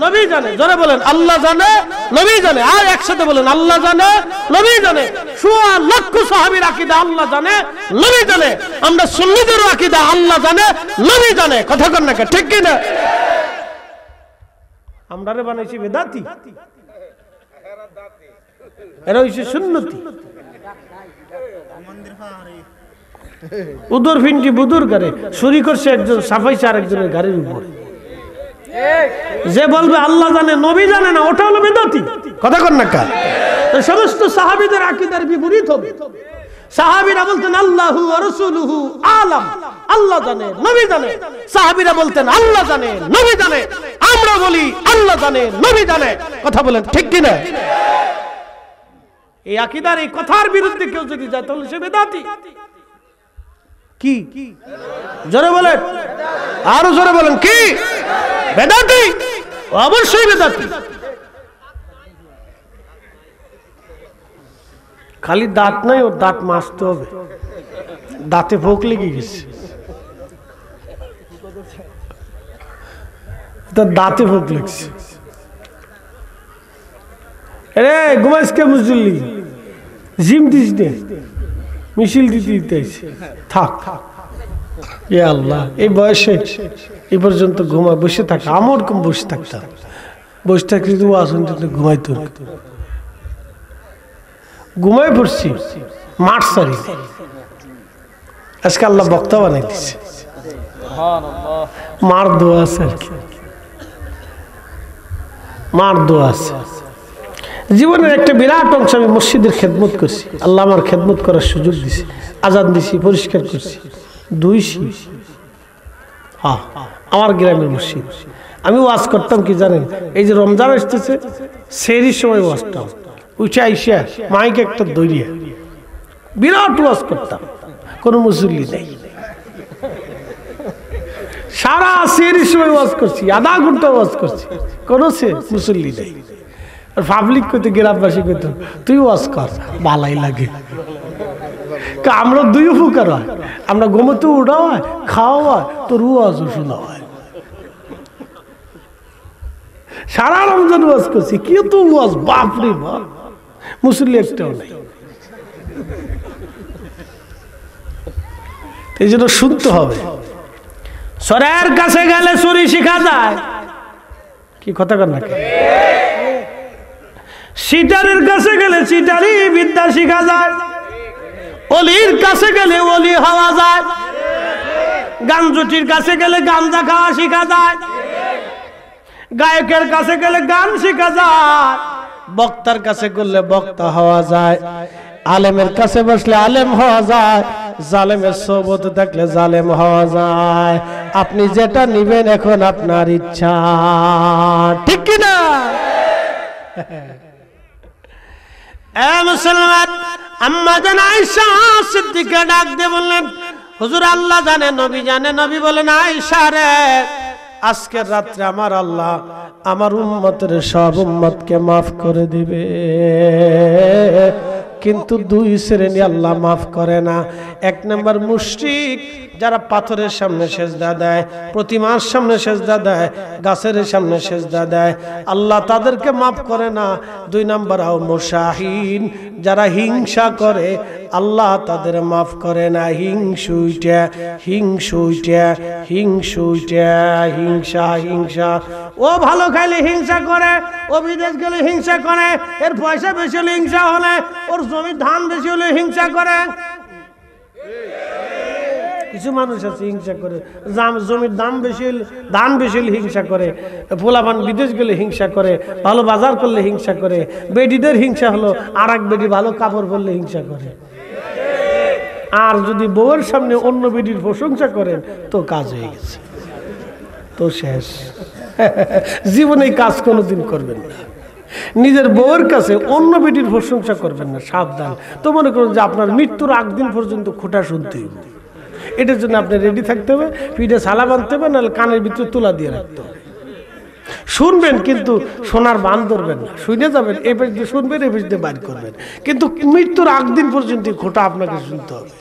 নবী জানে। জোরে বলেন আল্লাহ জানে, নবী জানে। আর একসাথে বলেন আল্লাহ জানে, নবী জানে। 1.25 লক্ষ সাহাবীর আকীদা আল্লাহ জানে, নবী জানে। আমরা সুন্নিদের আকীদা আল্লাহ জানে, নবী জানে। কথা কন না ঠিক কি না? আমরারে বানাইছি বেদাতি, এরা হইছে সুন্নতি। উদর ফিনটি বুদুর গারে চুরি করছে একজন, সাফাইছে আরেকজনের গাড়ির উপর। যে বলবে আল্লাহ জানে, নবী জানে না, ওটা হলো বেদাতি। কথা কন না কার? সমস্ত সাহাবীদের আকীদার বিপরীত হবে। সাহাবীরা বলতেন আল্লাহু ওয়া রাসূলুহু আলাম, আল্লাহ জানে, নবী জানে। সাহাবীরা বলতেন আল্লাহ জানে, নবী জানে। আমরা বলি আল্লাহ জানে, নবী জানে। কথা বলেন ঠিক কি না? এই আকীদার এই কথার বিরুদ্ধে কেউ যদি যায় তাহলে সে বেদাতি। কি জোরে বলেন, আরো জোরে বলেন, কি বেদাতি? অবশ্যই বেদাতি। খালি দাঁত নাই, ওর দাঁত মাজতে হবে, দাঁতে ভোক লেগে গেছে, তার দাঁতে ভোক লেগেছে। রে ঘুমাইস কে মুজুল্লি, জিম দিস নে, মিছিল দিতে দিতে থাক। এ আল্লাহ, এই বয়সে এই পর্যন্ত ঘুমা বসে থাকা, আমার কম বসে থাকতাম, বসে থাকলে তো আসুন ঘুমাইতো, ঘুমাই পড়ছি মাঠ সারি। আজকে আল্লাহ বক্তা বানাই দিচ্ছে, মার দোয়া আছে আর কি, মার দোয়া আছে। জীবনের একটা বিরাট অংশ আমি মসজিদের খেদমত করছি, আল্লাহ আমার খেদমত করার সুযোগ দিছে, আজান দিছি, পরিষ্কার করছি, দুইছি। হ্যাঁ, আমার গ্রামের মসজিদ। আমি ওয়াজ করতাম কি জানেন, এই যে রমজান আসতেছে সেহরির সময় ওয়াজটা উঠে আইসা মাইকে একটা দৌড়িয়া বিরাট ওয়াজ করতাম, কোনো মুসল্লি নেই। সারা সেহরির সময় ওয়াজ করছি, আধা ঘন্টা ওয়াজ করছি, কোনো মুসল্লি নেই। আর পাবলিক কইতে, গ্রামবাসী কইতো তুই ওয়াজ কর, ভালাই লাগে। আমরা দুই উপকার হয়, আমরা ঘুমোতে উঠা হয়, খাওয়া হয়, তোর ওয়াজও শোনা হয়। সারা রমজান ওয়াজ করছি, কি তো ওয়াজ, বাপরে বাপ, মুসল্লি একটাও নেই। এই জন্য শুনতে হবে। সরের কাছে গেলে চুরি শিখা যায়, কি কথা কর না? সিটারের কাছে গেলে সিটারি বিদ্যা শিখা যায়, অলির কাছে গেলে অলি হওয়া যায়, গাঞ্জুটির কাছে গেলে গাঞ্জা খাওয়া শিখা যায়, গায়কের কাছে গেলে গান শিখা যায়, বক্তার কাছে গেলে বক্তা হওয়া যায়, আলেমের কাছে বসলে আলেম হওয়া যায়, জালেমের সোবত দেখলে জালেম হওয়া যায়। আপনি যেটা নিবেন এখন আপনার ইচ্ছা, ঠিক কি না? মুসলমান আম্মা জান আয়েশা সিদ্দিকা ডাক দিয়ে বললেন, হুজুর আল্লাহ জানে, নবী জানে। নবী বলেন, আয়েশা রে, আজকের রাত্রে আমার আল্লাহ আমার উম্মতের সব উম্মতকে মাফ করে দিবে, কিন্তু দুই শ্রেণী আল্লাহ মাফ করে না। এক নম্বর মুশরিক, যারা পাথরের সামনে সেজদা দেয়, প্রতিমার সামনে সেজদা দেয়, গাছের সামনে সেজদা দেয়, আল্লাহ তাদেরকে মাফ করে না। দুই নম্বর আও মুশাহিন, যারা হিংসা করে, আল্লাহ তাদের মাফ করে না। হিংসুইটা হিংসুইটা হিংসুইটা হিংসা হিংসা, ও ভালো খাইলে হিংসা করে, ও বিদেশ গেলে হিংসা করে, এর পয়সা বেশি হলে হিংসা হলে, ওর জমির ধান বেশি হলে হিংসা করে। কিছু মানুষ আছে হিংসা করে, জমির দাম বেশি হলে, ধান বেশি হলে হিংসা করে, পোলাপান বিদেশ গেলে হিংসা করে, ভালো বাজার করলে হিংসা করে, বেডিদের হিংসা হলো আর এক বেডি ভালো কাপড় পরলে হিংসা করে। আর যদি বউয়ের সামনে অন্য বেডির প্রশংসা করেন তো কাজ হয়ে গেছে, তো শেষ। জীবনে এই কাজ কোনোদিন করবেন না। নিজের বউয়ের কাছে অন্য বেটির প্রশংসা করবেন না, সাবধান। তো মনে করুন যে আপনার মৃত্যুর আগ দিন পর্যন্ত খোঁটা শুনতে হবে, এটার জন্য আপনি রেডি থাকতে হবে, পিঠে সালা বাঁধতে হবে, নাহলে কানের ভিতরে তুলা দিয়ে রাখতে হবে। শুনবেন কিন্তু শোনার বান ধরবেন না, শুনে যাবেন, এ পেশ দিয়ে শুনবেন, এ পেশ দিয়ে বাইর করবেন, কিন্তু মৃত্যুর আগ দিন পর্যন্ত খোঁটা আপনাকে শুনতে হবে।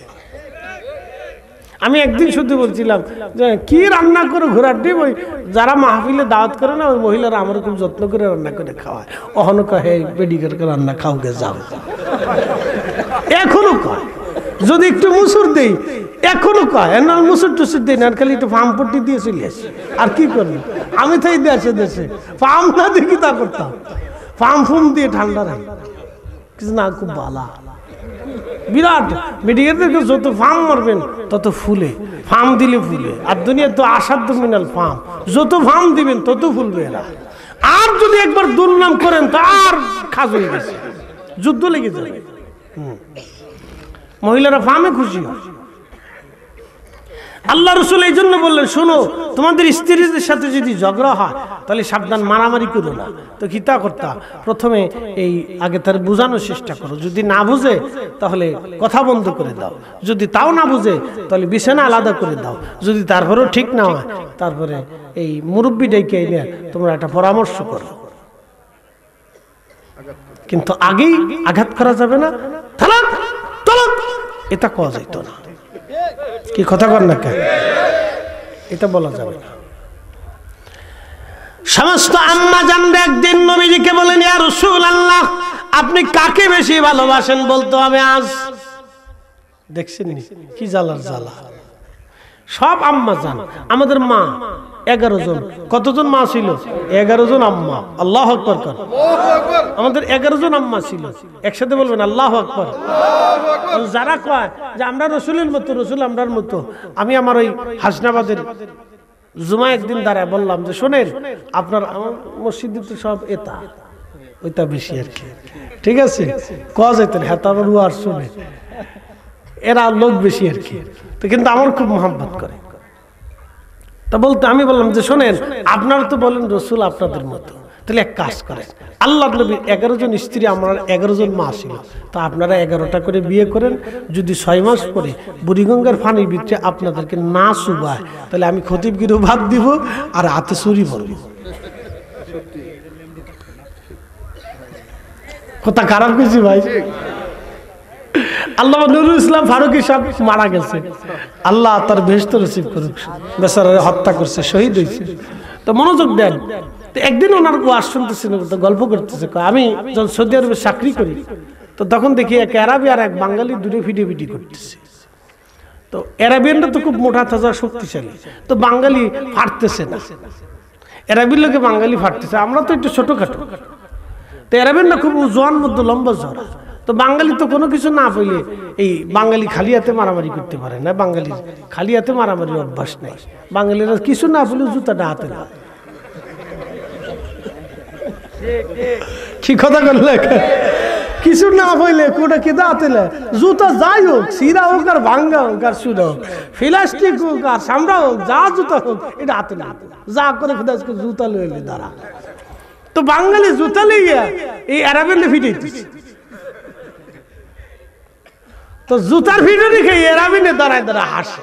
আমি একদিন শুধু বলছিলাম যে কি রান্না করে ঘোরার ডিম, ওই যারা মাহফিলে দাওয়াত করে না, ওই মহিলারা আমার খুব যত্ন করে রান্না করে খাওয়ায়। অহনো কহে বেডিকারকে রান্না খাওকে যাও, এখনো কয় যদি একটু মুসুর দেই, এখনো কয় এনার মুসুর টুসুর দেই না, খালি একটু ফার্ম পট্টি দিয়ে চলে আসি। আর কি করবি, আমি তো এই দেশে দেশে ফার্ম না দেখি তা করতাম, ফার্ম ফুম দিয়ে ঠান্ডা রাখি কিছু না, খুব ভালো বিরাট। মেডিকেলদেরকে যত ফার্ম মারবেন তত ফুলে, ফার্ম দিলে ফুলে। আর দুনিয়া তো আসাধ্য মিনাল ফার্ম, যত ফার্ম দিবেন তত ফুলবে এরা। আর যদি একবার দুর্নাম করেন তো আর খাজ হয়ে গেছে, যুদ্ধ লেগে যাবে। মহিলারা ফার্মে খুশি হয়। আল্লাহ রসুল এই জন্য বললেন, শোনো, তোমাদের স্ত্রীদের সাথে যদি ঝগড়া হয় তাহলে সাবধান, মারামারি করো না। তো কিতা করতা, প্রথমে এই আগে তার বোঝানোর চেষ্টা করো, যদি না বুঝে তাহলে কথা বন্ধ করে দাও, যদি তাও না বুঝে তাহলে বিছানা আলাদা করে দাও, যদি তারপরেও ঠিক না হয় তারপরে এই মুরব্বী ডেকে এনে তোমরা একটা পরামর্শ করো, কিন্তু আগেই আঘাত করা যাবে না। তালাক তালাক এটা কওয়া যাইতো না, কি কথা কর না কেন, এটা বলা যাবে না। সমস্ত আম্মা জানরা একদিন নবীজিকে বলেন, ইয়া রাসূলুল্লাহ, আপনি কাকে বেশি ভালোবাসেন বলতে হবে আজ। দেখছেন কি জ্বালার জ্বালা। সব আম্মা জান, আমাদের মা 11 জন, কতজন মা ছিল? 11 জন আম্মা। আল্লাহু আকবার কর। আমাদের 11 জন আম্মা ছিল, একসাথে বলবেন আল্লাহু আকবার। যারা কয় যে আমরা রসুলের মতো, রসুল আমরার মতো, আমি আমার ওই হাসনাবাদের জুমা একদিন দাঁড়ায় বললাম যে শোনেন, আপনার মসজিদে তো সব এটা ওইটা বেশি আর কি, ঠিক আছে? যেতেন হ্যাঁ তারপর আর শুনে এরা লোক বেশি আর কি, তো কিন্তু আমার খুব মহব্বত করে। তা বলতে আমি বললাম যে শোনেন, আপনারা তো বলেন রসুল আপনাদের মতো, তাহলে এক কাজ করেন, আল্লাহ নবীর 11 জন স্ত্রী, আমরা 11 জন মা ছিল, তো আপনারা 11টা করে বিয়ে করেন। যদি 6 মাস পরে বুড়িগঙ্গার পানির ভিতরে আপনাদেরকে না চুবায়, তাহলে আমি খতিবগিরও ভাত দিব আর হাতে ছুরি বলব। কথা খারাপ কিছু ভাই? আল্লাহ নুরুল ইসলাম ফারুকী সব মারা গেছে, আল্লাহ তার বেহেশত নসিব করুক, বেচারা হত্যা করছে, শহীদ হয়েছে। তো মনোযোগ দেন। তো একদিন ওনার ওয়াজ শুনতেছেন, গল্প করতেছে, আমি যখন সৌদি আরবে চাকরি করি, তো তখন দেখি এক আরবি আর এক বাঙালি দূরে ভিডিও করতেছে। তো আরবিয়ানরা তো খুব মোটা তাজা শক্তিশালী, তো বাঙালি ফাটতেছে না, আরবির লোকে বাঙালি ফাটতেছে, আমরা তো একটু ছোটখাটো। তো আরবিয়ানরা খুব জোয়ান মধ্যে লম্বা জড়া, তো বাঙালি তো কোনো কিছু না পেলে এই বাঙালি খালি হাতে মারামারি করতে পারে না, বাঙালির খালি হাতে মারামারির অভ্যাস নেই, বাঙালিরা কিছু না পেলে জুতাটা হাতে না। কি কথা করলে, কিছু না হইলে কোটা কেদা হাতে জুতা যাই হোক, সিরা হোক আর ভাঙ্গা হোক আর সুরা হোক, প্লাস্টিক হোক আর সামরা হোক, যা জুতা হোক এটা হাতে না, যা করে জুতা লইলে দাঁড়া। তো বাঙালি জুতা লইয়া এই আরবেলে ফিটাইতেছে, তো জুতার ভিডিও দেখে এরাবিনে দাঁড়ায় দাঁড়ায় হাসে,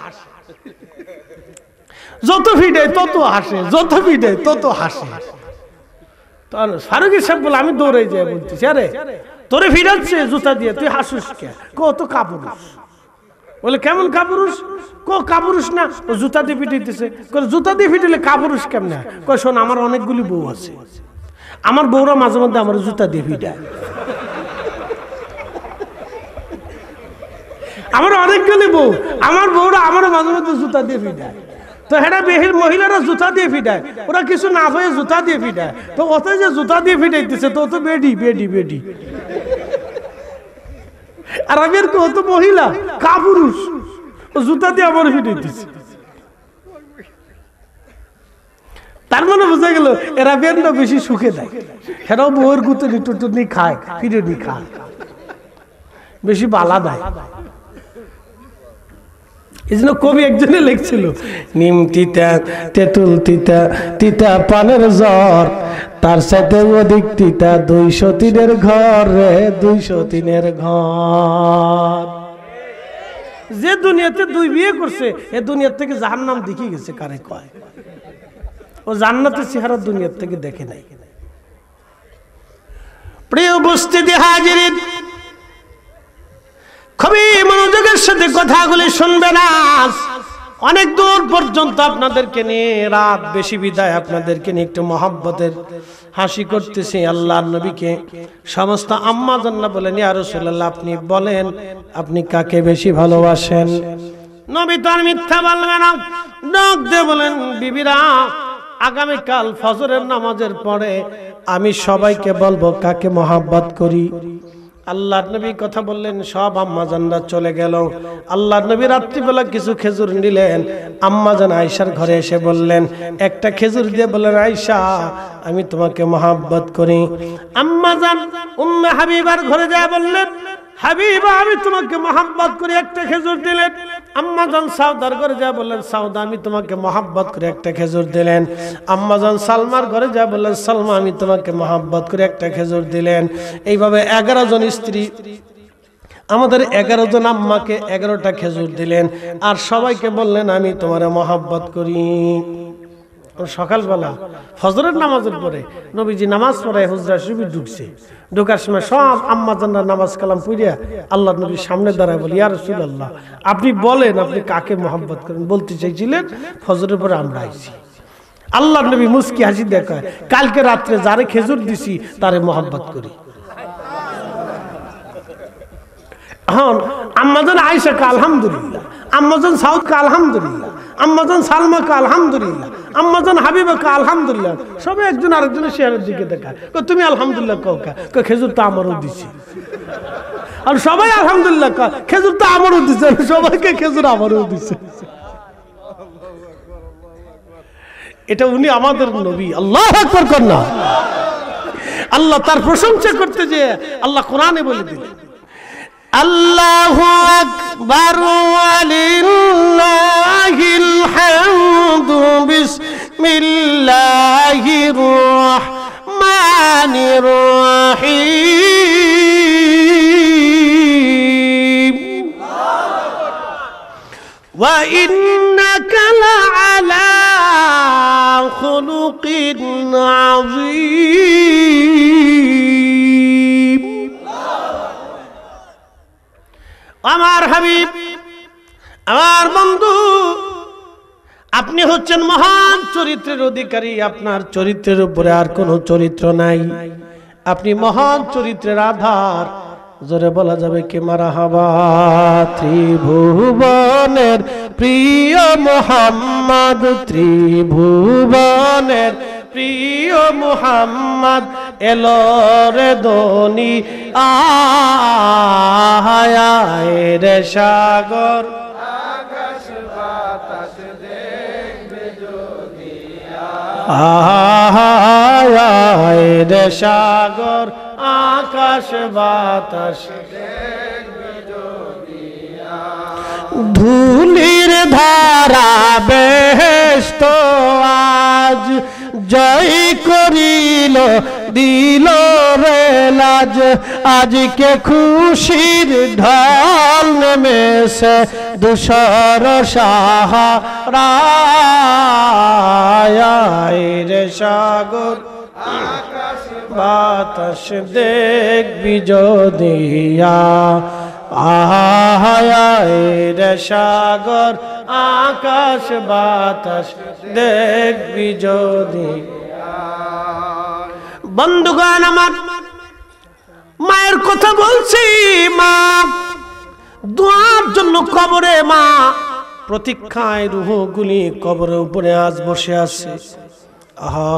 যত ভিড়ে তত হাসে, যত ভিড়ে তত হাসে। ফারুকী সাহেব বলে, আমি দৌড়ে যাই, বলতেছি আরে তোরে ভিড়াচ্ছে জুতা দিয়ে, তুই হাসুস কে? কত কাপুরুষ। বলে কেমন কাপুরুষ? কাপুরুষ না, ও জুতা দিয়ে পিটাইতেছে। জুতা দিয়ে পিটাইলে কাপুরুষ কেমন? শোন, আমার অনেকগুলি বউ আছে, আমার বউরা মাঝে মধ্যে আমার জুতা দিয়ে পিটায়, আমার অনেকগুলি বউ, আমার বউরা আমার মাঝে মধ্যে জুতা দিয়ে পিটায়। তো হ্যাঁ, বেহির মহিলারা জুতা দিয়ে পিটায়, ওরা কিছু না হয়ে জুতা দিয়ে পিটায়। তো অত যে জুতা দিয়ে পিটাইতেছে, তো তো বেডি বেডি বেডি। আর আগের কেউ তো মহিলা কাপুরুষ, ও জুতা দিয়ে আমার পিটাইতেছে। তার মানে বোঝা গেল এরা বেরটা বেশি সুখে দেয়, হেরাও বউয়ের গুতনি টুটুনি খায়, ফিরেনি খায়, বেশি বালা দেয়। এই জন্য কবি একজনে লিখছিল, নিম তিতা তেঁতুল তিতা, তিতা পানের জ্বর, তার সাথে অধিক তিতা 203-এর ঘর রে, 203-এর ঘর। যে দুনিয়াতে 2 বিয়ে করছে, এ দুনিয়ার থেকে জাহান্নাম দেখে গেছে, কারে কয়? ও জান্নাতের চেহারা দুনিয়ার থেকে দেখে নাই। প্রিয় উপস্থিতি হাজিরিন, খুবই মনোযোগের সাথে কথাগুলি শুনবেন। আজ অনেক দূর পর্যন্ত আপনাদেরকে নিয়ে, রাত বেশি বিদায় আপনাদেরকে নিয়ে একটু মহব্বতের হাসি করতেছি। আল্লাহর নবীকে সমস্ত আম্মা জান্না বলেন, ইয়া রাসূলুল্লাহ আপনি বলেন আপনি কাকে বেশি ভালোবাসেন? নবী তো আর মিথ্যা বলবেন না, ডাক দিয়ে বলেন, বিবিরা আগামীকাল ফজরের নামাজের পরে আমি সবাইকে বলবো কাকে মহব্বত করি। আল্লাহর নবী কথা বললেন, সব আম্মাজানরা চলে গেল। আল্লাহর নবী রাত্রিবেলা কিছু খেজুর নিলেন, আম্মাজান আয়েশার ঘরে এসে বললেন, একটা খেজুর দিয়ে বললেন, আয়েশা আমি তোমাকে মহব্বত করি। আম্মাজান উম্মে হাবিবার ঘরে যায় বললেন, হাবিবা আমি তোমাকে মহব্বত করি, একটা খেজুর দিলেন। আম্মাজান সাউদার ঘরে যায় বললেন, সাউদা আমি তোমাকে মহব্বত করে একটা খেজুর দিলেন। আম্মাজান সালমার ঘরে যায় বললেন, সালমা আমি তোমাকে মহব্বত করে একটা খেজুর দিলেন। এইভাবে 11 জন স্ত্রী, আমাদের 11 জন আম্মাকে 11টা খেজুর দিলেন, আর সবাইকে বললেন আমি তোমারে মহব্বত করি। সকালবেলা ফজরের নামাজের পরে নবীজি নামাজ পড়ায় হুজরা শরীফে ঢুকছে। ঢোকার সময় সব আম্মাজানরা নামাজ কালাম পড়িয়া আল্লাহর নবীর সামনে দাঁড়ায় বলি, ইয়া রাসূলুল্লাহ আপনি বলেন আপনি কাকে মহব্বত করেন? বলতে চাইছিলেন ফজরের পরে আমরা আইছি। আল্লাহর নবী মুস্কি হাসি দেখায়, কালকে রাত্রে যারে খেজুর দিছি তারে মহব্বত করি। এখন আম্মাজান আয়েশা কা আলহামদুলিল্লাহ, আম্মাজান সাউদ কা আলহামদুলিল্লাহ, আম্মাজান সালমা কা আলহামদুলিল্লাহ, আম্মাজান হাবিবা কা আলহামদুলিল্লাহ। সবাই একজন আরেকজনের চেহারার দিকে দেখায়, তুমি আলহামদুলিল্লাহ কও কা? খেজুর তো আমারও দিছি। আর সবাই আলহামদুলিল্লাহ কা, খেজুর তো আমারও দিছে, সবাইকে খেজুর আমারও দিছে। এটা উনি আমাদের নবী, আল্লাহু আকবার কর না। আল্লাহ তার প্রশংসা করতে যে আল্লাহ কোরআনে বলে দিলেন আল্লাহু আকবার ওয়ালিল্লাহিল হামদু বিসমিল্লাহির রাহমানির রাহিম ওয়া ইন্নাকা লাআলা খুলুকিন আযীম। আমার হাবিব, আমার বন্ধু, আপনি হচ্ছেন মহান চরিত্রের অধিকারী। আপনার চরিত্রের উপরে আর কোনো চরিত্র নাই। আপনি মহান চরিত্রের আধার। জোরে বলা যাবে কি মারহাবা। ত্রিভুবনের প্রিয় মুহাম্মদ, ত্রিভুবনের প্রিয় মুহাম্মদ এলো রে দনি আয় রে সাগর আকাশ বাতাস দেখবে যদি আয় রে সাগর আকাশ বাতাস দেখবে যদি ধুলির ধারা বেহেশত আজ জয় করিল দিল রে লাজ। আজকে খুশির ঢল নেমেছে দুশর সাহারায় রে সাগর আকাশ বাতাস দেখবি যদিয়া আয় রে সাগর আকাশ বাতাস দেখবি যদি। বন্ধুগণ আমার, মায়ের কথা বলছি। মা দোয়ার জন্য কবরে, মা প্রতীক্ষায় রুহগুলি কবরের উপরে আজ বসে আছে। আহা,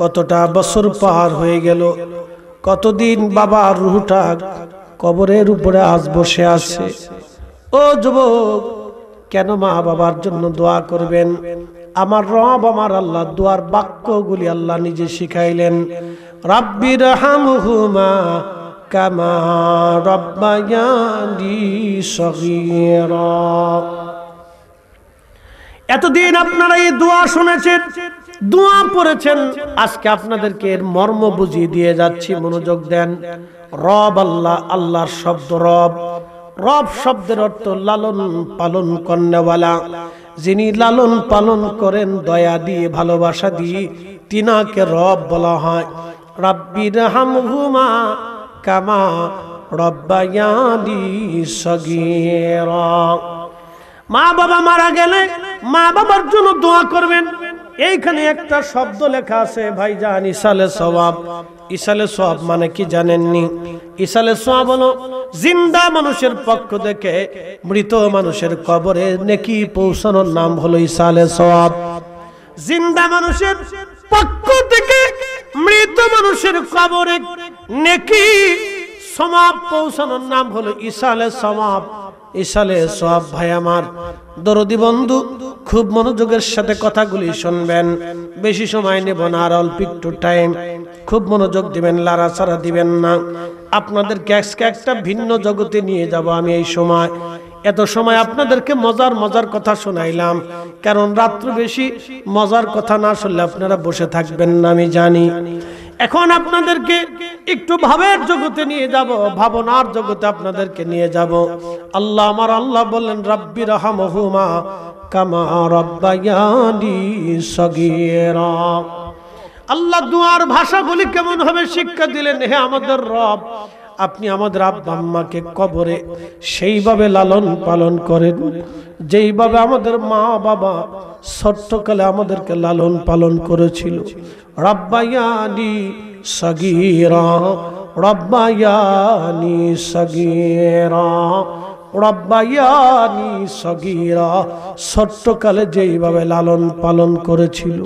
কতটা বছর পার হয়ে গেল, কতদিন বাবার রুহটা কবরের উপরে আজ বসে আছে। ও যুবক, কেন মা বাবার জন্য দোয়া করবেন? আমার রব, আমার আল্লাহ দোয়ার বাক্যগুলি আল্লাহ নিজে শিখাইলেন। রাব্বির হামহুমা কামা রাব্বায়ানি সগীরা। এতদিন আপনারা এই দোয়া শুনেছেন, দোয়া পড়েছেন, আজকে আপনাদেরকে এর মর্ম বুঝিয়ে দিয়ে যাচ্ছি। মনোযোগ দেন। রব আল্লাহ, আল্লাহর শব্দ রব। রব শব্দের অর্থ লালন পালন করেনওয়ালা। যিনি লালন পালন করেন দয়া দিয়ে, ভালোবাসা দিয়ে, তিনাকে রব বলা হয়। রাব্বির হামহুমা কামা রাব্বায়ানি সগীরা। মা বাবা মারা গেলে মা বাবার জন্য দোয়া করবেন। এইখানে একটা শব্দ লেখা আছে ভাইজান, ইসালে সওয়াব। ইসালে সওয়াব মানে কি জানেননি? ইসালে সওয়াব হলো জিন্দা মানুষের পক্ষ থেকে মৃত মানুষের কবরে নেকি পৌঁছানোর নাম হলো ইসালে সওয়াব। জিন্দা মানুষের পক্ষ থেকে মৃত মানুষের কবরে নেকি সওয়াব পৌঁছানোর নাম হলো ইসালে সওয়াব। ইসালে সওয়াব। ভাই আমার দরদি বন্ধু, খুব মনোযোগের সাথে কথাগুলি শুনবেন। বেশি সময় নেব না, আর অল্প একটু টাইম। খুব মনোযোগ দিবেন, লাড়াচাড়া দিবেন না। আপনাদেরকে একটা ভিন্ন জগতে নিয়ে যাব আমি। এই সময়, এত সময় আপনাদেরকে মজার মজার কথা শোনাইলাম, কারণ রাত্র বেশি মজার কথা না শুনলে আপনারা বসে থাকবেন না, আমি জানি। এখন আপনাদেরকে একটু ভাবের জগতে নিয়ে যাব, ভাবনার জগতে আপনাদেরকে নিয়ে যাব। আল্লাহ, আমার আল্লাহ বললেন রাব্বির হামহুমা কামা রাব্বায়ানি সগীরা। আল্লাহ দুয়ার ভাষাগুলি কেমন হবে শিক্ষা দিলেন। হে আমাদের রব, আপনি আমাদের আব্বা আম্মাকে কবরে সেইভাবে লালন পালন করেন যেইভাবে আমাদের মা বাবা ছোট্টকালে আমাদেরকে লালন পালন করেছিল। রাব্বায়ানি সগীরা, রাব্বায়ানি সগীরা, রাব্বায়ানি সগীরা। ছোট্টকালে যেইভাবে লালন পালন করেছিল।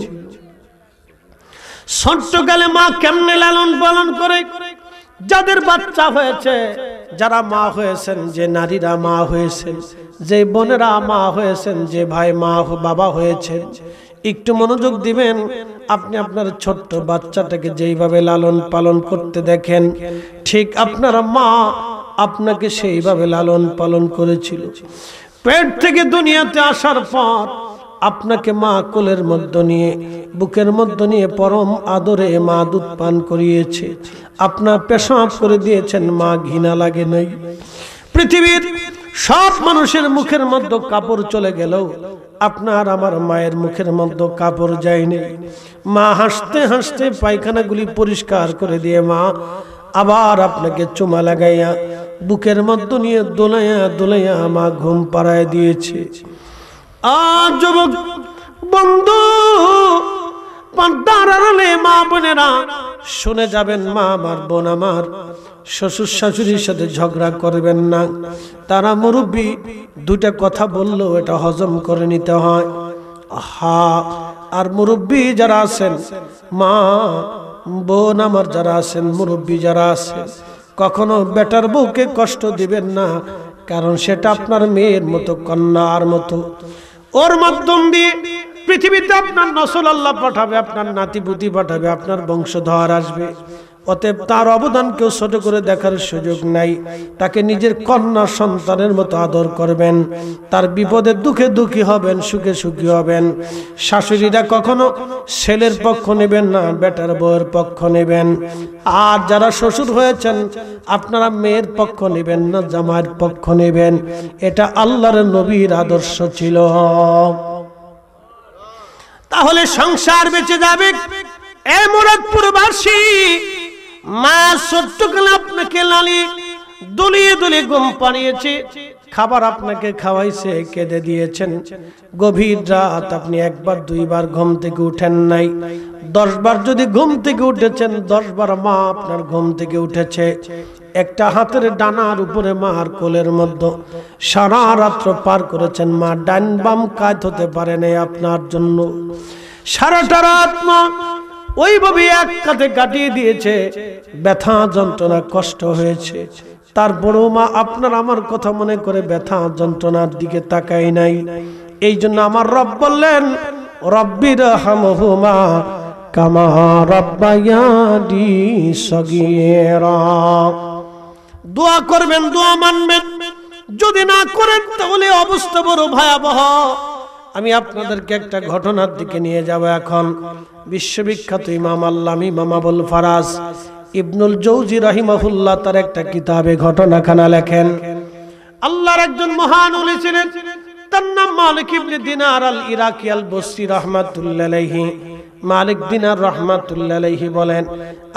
ছোট্টকালে মা কেমনে লালন পালন করে? যাদের বাচ্চা হয়েছে, যারা মা হয়েছেন, যে নারীরা মা হয়েছেন, যে বোনেরা মা হয়েছেন, যে ভাই মা বাবা হয়েছেন, একটু মনোযোগ দিবেন। আপনি আপনার ছোট্ট বাচ্চাটাকে যেইভাবে লালন পালন করতে দেখেন, ঠিক আপনার মা আপনাকে সেইভাবে লালন পালন করেছিল। পেট থেকে দুনিয়াতে আসার পর আপনাকে মা কোলের মধ্যে নিয়ে, বুকের মধ্যে নিয়ে পরম আদরে মা দুধ পান করিয়েছে। আপনার পেশাব করে দিয়েছেন, মা ঘৃণা লাগে নাই। পৃথিবীর সব মানুষের মুখের মধ্যে কাপড় চলে গেল, আপনার আমার মায়ের মুখের মধ্যে কাপড় যায়নি। মা হাসতে হাসতে পায়খানাগুলি পরিষ্কার করে দিয়ে মা আবার আপনাকে চুমা লাগাইয়া বুকের মধ্যে নিয়ে দোলাইয়া দোলাইয়া মা ঘুম পাড়ায় দিয়েছে। আজ যুবক বন্ধু, পর্দার আড়ালে মা বোনেরা শুনে যাবেন, মা আমার বোন আমার, শ্বশুর শাশুড়ির সাথে ঝগড়া করবেন না। তারা মুরব্বী, দুইটা কথা বললো এটা হজম করে নিতে হয়। আর মুরব্বী যারা আছেন, মা বোন আমার যারা আছেন, মুরব্বী যারা আছেন, কখনো বেটার বউকে কষ্ট দিবেন না, কারণ সেটা আপনার মেয়ের মতো, কন্যার মতো। ওর মাধ্যম দিয়ে পৃথিবীতে আপনার নসল আল্লাহ পাঠাবে, আপনার নাতিপুতি পাঠাবে, আপনার বংশধর আসবে। অতএব তার অবদান কেউ ছোট করে দেখার সুযোগ নাই। তাকে নিজের কন্যা সন্তানের মতো আদর করবেন। তার বিপদে দুঃখে দুঃখী হবেন, সুখে সুখী হবেন। শাশুড়িরা কখনো ছেলের পক্ষ নেবেন না, বেটার বউয়ের পক্ষ নেবেন। আর যারা শ্বশুর হয়েছেন, আপনারা মেয়ের পক্ষ নেবেন না, জামাইয়ের পক্ষ নেবেন। এটা আল্লাহর নবীর আদর্শ ছিল। তাহলে সংসার বেঁচে যাবে। এই মুরাদপুরবাসী, মা ছোট্টকালে আপনাকে লালি দুলিয়ে দুলিয়ে ঘুম পাড়িয়েছে, খাবার আপনাকে খাওয়াইছে, কেঁদে দিয়েছেন। গভীর রাত আপনি একবার দুইবার ঘুম থেকে উঠেন নাই। 10 বার যদি ঘুম থেকে উঠেছেন, 10 বার মা আপনার ঘুম থেকে উঠেছে। একটা হাতের ডানার উপরে মার কোলের মধ্যে সারা রাত্র পার করেছেন। মা ডান বাম কাজ হতে পারে নাই আপনার জন্য। সারাটা রাত মা ওইভাবে এক কাঁধে কাটিয়ে দিয়েছে। ব্যথা যন্ত্রণা কষ্ট হয়েছে, তারপরেও মা আপনার আমার কথা মনে করে ব্যথা যন্ত্রণার দিকে তাকাই নাই। এই জন্য আমার রব বললেন, রব্বির হামহুমা কামা রাব্বায়ানি সগীরা। দোয়া করবেন, দোয়া মানবেন। যদি না করেন তাহলে অবস্থা বড় ভয়াবহ। আমি আপনাদেরকে একটা ঘটনার দিকে নিয়ে যাব। এখন বিশ্ববিখ্যাত ইমাম আল্লামী ইমাম আবুল ফারাজ ইবনুল জৌজি রাহিমাহুল্লাহ তার একটা কিতাবে ঘটনাখানা লেখেন। আল্লাহর একজন মহান ওলি ছিলেন, তার নাম মালিক ইবনে দিনার আল ইরাকি আল বসরি রাহমাতুল্লাহ আলাইহি। মালিক দিনার রাহমাতুল্লাহ আলাইহি বলেন,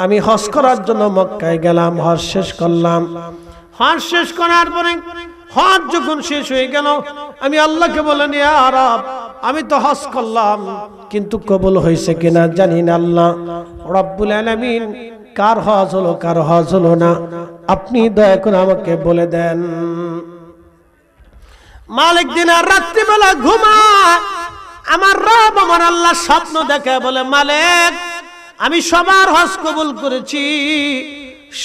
আমি হজ করার জন্য মক্কায় গেলাম, হজ শেষ করলাম। হজ শেষ করার পরে হজ যখন শেষ হয়ে গেল, আমি আল্লাহকে বলেন, ইয়া রব, আমি তো হজ করলাম কিন্তু কবুল হয়েছে কিনা জানি না। আল্লাহ রব্বুল আলামিন, কার হজ হলো কার হজ হলো না, আপনি দয়া করে আমাকে বলে দেন। মালিক দিনার রাত্রিবেলা ঘুমায়, আমার রব আমার আল্লাহ স্বপ্ন দেখে বলে, মালিক, আমি সবার হজ কবুল করেছি,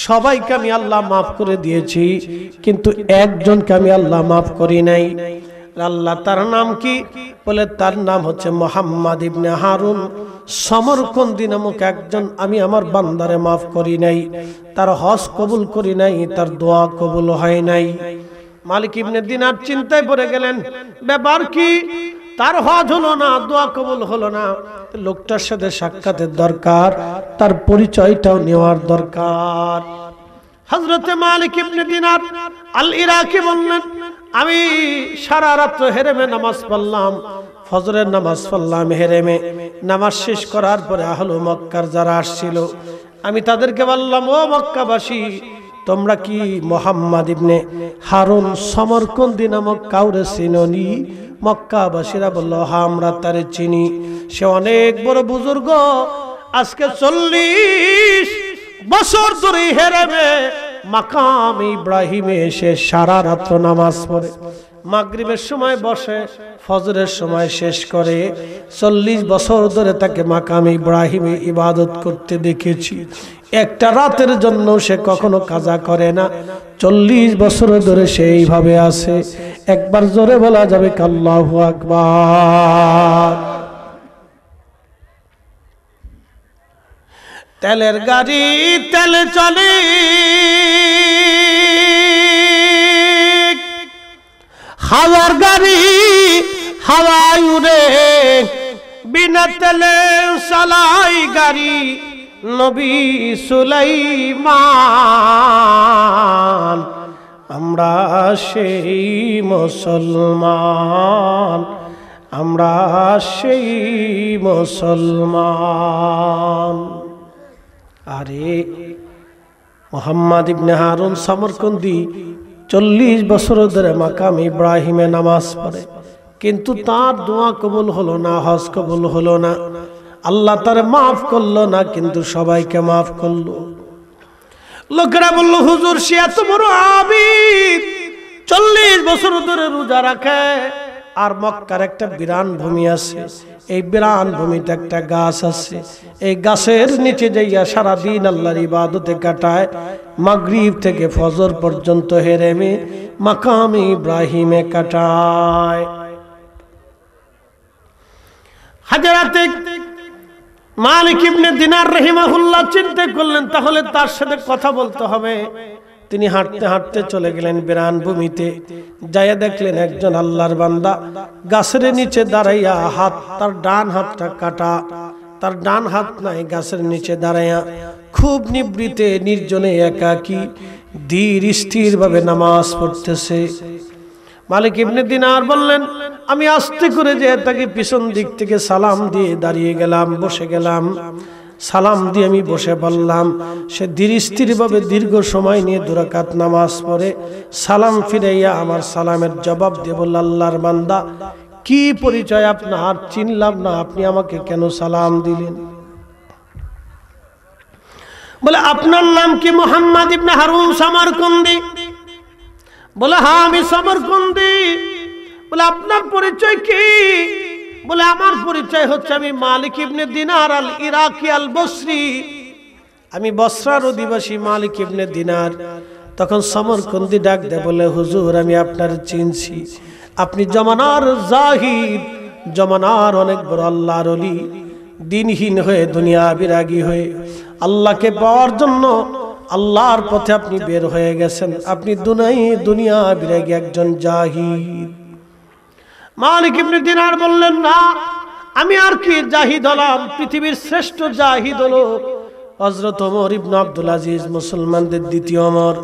সবাইকে আমি আল্লাহ মাফ করে দিয়েছি, কিন্তু একজনকে আমি আল্লাহ মাফ করি নাই। আল্লাহ, তার নাম কি? বলে, তার নাম হচ্ছে মুহাম্মদ ইবনে হারুন সমরকন্দি নামক একজন, আমি আমার বান্দারে মাফ করি নাই, তার হজ কবুল করি নাই, তার দোয়া কবুল হয় নাই। মালিক ইবনে দিনার চিন্তায় পড়ে গেলেন, ব্যাপার কি? তার হজ হলো না, দোয়া কবুল হলো না, লোকটার সাথে সাক্ষাতের দরকার, তার পরিচয়টাও নেওয়ার দরকার। হযরতে মালিক ইবনে দিনার আল ইরাকি বললেন, আমি সারা রাত্র হেরেমে নামাজ পড়লাম, ফজরের নামাজ পড়লাম হেরেমে। নামাজ শেষ করার পরে আহলে মক্কার যারা আসছিল, আমি তাদেরকে বললাম, ও মক্কাবাসী, তোমরা কি মুহাম্মদ ইবনে হারুন সমরকন্দি নামক কাউরে চিনোনি? মক্কাবাসীরা বলল, হ্যাঁ, আমরা তারে চিনি, সে অনেক বড় বুজুর্গ, আজকে 40 বছর ধরে হেরেমে মাকাম ইব্রাহিমে এসে সারা রাত নামাজ পড়ে, মাগরিবের সময় বসে, ফজরের সময় শেষ করে। 40 বছর ধরে তাকে মাকাম ইব্রাহিমে ইবাদত করতে দেখেছি। একটা রাতের জন্য সে কখনো কাজা করে না। 40 বছর ধরে সে এইভাবে আছে। একবার জোরে বলা যাবে আল্লাহু আকবার। তেলের গাড়ি তেলে চলে, হাওয়ার গাড়ি হাওয়ায় উড়ে, বিনা তেলে চালাই গাড়ি নবী সুলাইমান। আমরা সেই মুসলমান, আমরা সেই মুসলমান। আরে মুহাম্মদ ইবনে হারুন সামরকন্দি 40 বছর ধরে মাকাম ইব্রাহিমে নামাজ পড়ে, কিন্তু তার দোয়া কবুল হলো না, হজ কবুল হলো না। আল্লাহ তার মাফ করলো না, কিন্তু সবাইকে মাফ করলো। লোকেরা বলল, হুজুর সে এত বড় আবিদ, 40 বছর ধরে রোজা রাখে, আর মক্কার একটা বিরান ভূমি আছে, এই বিরান ভূমিতে একটা গাছ আছে, এই গাছের নিচে যাইয়া সারাদিন আল্লাহর ইবাদতে কাটায়, মাগরিব থেকে ফজর পর্যন্ত হেরেমে মাকামে ইব্রাহিমে কাটায়। হাজরাতে মালিক ইবনে দিনার রাহিমাহুল্লাহ চিন্তা করলেন, তাহলে তার সাথে কথা বলতে হবে। তিনি হাঁটতে হাঁটতে চলে গেলেন বিরান ভূমিতে, যাইয়া দেখলেন একজন আল্লাহর বান্দা গাছের নিচে দাঁড়াইয়া, হাত তার ডান হাতটা কাটা, তার ডান হাত নাই, গাছের নিচে দাঁড়াইয়া খুব নিবৃতে নির্জনে একাকী ধীর স্থির ভাবে নামাজ পড়তেছে। মালিক ইবনে দিনার বললেন, আমি আস্তে করে যে তাকে পিছন দিক থেকে সালাম দিয়ে দাঁড়িয়ে গেলাম, বসে গেলাম, সালাম দিয়ে আমি বসে বললাম। সে ধীর স্থির ভাবে দীর্ঘ সময় নিয়ে 2 রাকাত নামাজ পড়ে সালাম ফিরাইয়া আমার সালামের জবাব দিয়ে বলল, আল্লাহর বান্দা, কি পরিচয় আপনার? চিনলাম না, আপনি আমাকে কেন সালাম দিলেন? বলে, আপনার নাম কি? মুহাম্মদ ইবনে হারুন সামরকন্দি। বলে, হ্যাঁ আমি সামরকন্দি। বলে, আপনার পরিচয় কি? বলে, আমার পরিচয় হচ্ছে আমি মালিক ইবনে দিনার আল ইরাকি আল বসরি, আমি বসরার অধিবাসী মালিক ইবনে দিনার। তখন সামরকন্দি ডাক দেয়, বলে, হুজুর আমি আপনার চিনছি, আপনি জমানার জাহিদ, জমানার অনেক বড় আল্লাহর ওলি, দিনহীন হয়ে দুনিয়া বিরাগী হয়ে আল্লাহকে পাওয়ার জন্য আল্লাহর পথে আপনি বের হয়ে গেছেন, আপনি দুনিয়া বিরাগী একজন জাহিদ। মালিক ইবনে দিনার বললেন, না আমি আর কি জাহিদ হলাম, পৃথিবীর শ্রেষ্ঠ জাহিদ হলো হযরত ওমর ইবনে আব্দুল আজিজ, মুসলমানদের দ্বিতীয় ওমর,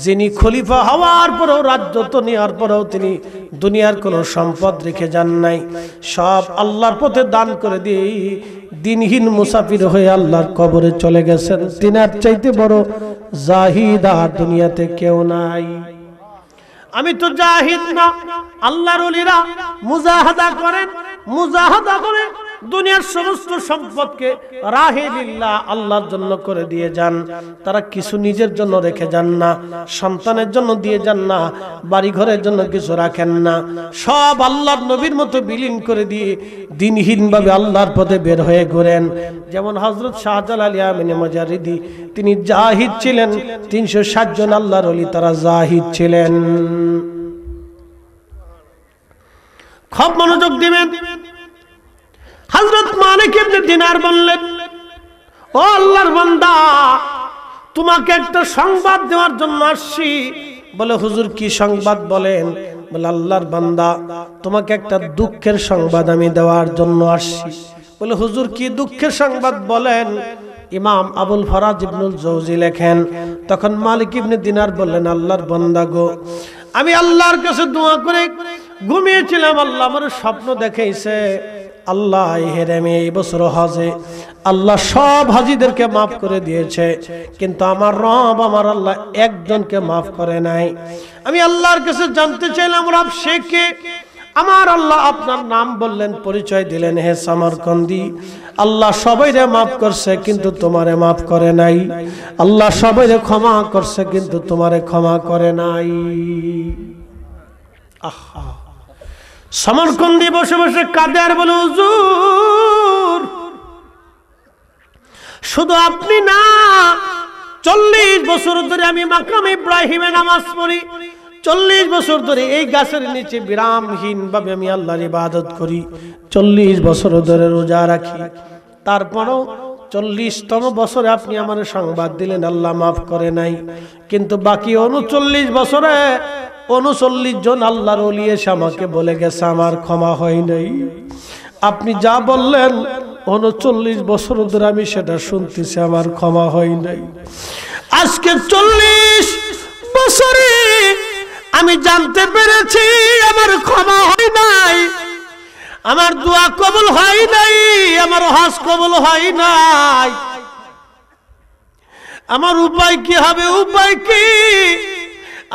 যিনি খলিফা হওয়ার পরেও, রাজত্ব নেওয়ার পরেও তিনি দুনিয়ার কোনো সম্পদ রেখে যান নাই, সব আল্লাহর পথে দান করে দিয়ে দিনহীন মুসাফির হয়ে আল্লাহর কবরে চলে গেছেন। তিনার চাইতে বড় জাহিদ আর দুনিয়াতে কেউ নাই। আমি তো জাহিদ না, আল্লাহর ওলিরা মুজাহাদা করেন, মুজাহাদা করে দুনিয়ার সমস্ত সম্পদকে রাহে লিল্লাহ আল্লাহর জন্য করে দিয়ে যান। তারা কিছু নিজের জন্য রেখে যান না, সন্তানের জন্য দিয়ে যান না, বাড়ি ঘরের জন্য কিছু রাখেন না, সব আল্লাহর নবীর মতো বিলীন করে দিয়ে দিনহীন ভাবে আল্লাহর পথে বের হয়ে ঘোরেন। যেমন হযরত শাহজালাল ইয়ামানি মুজারিদি, তিনি জাহিদ ছিলেন, 360 জন আল্লাহর ওলি তারা জাহিদ ছিলেন। খুব মনোযোগ দিবেন। হযরত মালিক ইবনে দিনার বললেন, ও আল্লাহর বান্দা, তোমাকে একটা সংবাদ দেওয়ার জন্য আসছি। বলে, হুজুর কি সংবাদ বলেন? বলে, আল্লাহর বান্দা, তোমাকে একটা দুঃখের সংবাদ আমি দেওয়ার জন্য আসছি। বলে, হুজুর কি দুঃখের সংবাদ বলেন? ইমাম আবুল ফরাজ ইবনুল জৌজি লেখেন, তখন মালিক ইবনে দিনার বললেন, আল্লাহর বান্দা গো, আমি আল্লাহর কাছে দোয়া করে ঘুমিয়েছিলাম, আল্লাহ আমার স্বপ্ন দেখাইছে, আল্লাহ হেরেমে এই বছর হজে আল্লাহ সব হাজিদেরকে মাফ করে দিয়েছে, কিন্তু আমার রব, আমার আল্লাহ একজনকে মাফ করে নাই। আমি আল্লাহর কাছে জানতে চাইলাম, রব সে কে? আমার আল্লাহ আপনার নাম বললেন, পরিচয় দিলেন, হে সামরকন্দি, আল্লাহ সবাইরে মাফ করছে কিন্তু তোমারে মাফ করে নাই, আল্লাহ সবাইরে ক্ষমা করছে কিন্তু তোমারে ক্ষমা করে নাই। আহা, সামরকন্দি বসে বসে কাঁদে আর বলে, হুজুর শুধু আপনি না, 40 বছর ধরে আমি মাকাম ইব্রাহিমে নামাজ পড়ি, 40 বছর ধরে এই গাছের নিচে বিরামহীন ভাবে আমি আল্লাহর ইবাদত করি, 40 বছর ধরে রোজা রাখি, তারপরও 40তম বছরে আপনি আমার সংবাদ দিলেন আল্লাহ মাফ করে নাই, কিন্তু বাকি 39 বছরে 39 জন আল্লাহর ওলি এসে আমাকে বলে গেছে আমার ক্ষমা হয় নাই। আপনি যা বললেন 39 বছর ধরে আমি সেটা শুনতেছি, আমার ক্ষমা হয় নাই। আজকে 40 বছরে আমি জানতে পেরেছি আমার ক্ষমা হয় নাই, আমার দোয়া কবুল হয় নাই, আমার হজ কবুল হয় নাই। আমার উপায় কি হবে? উপায় কি?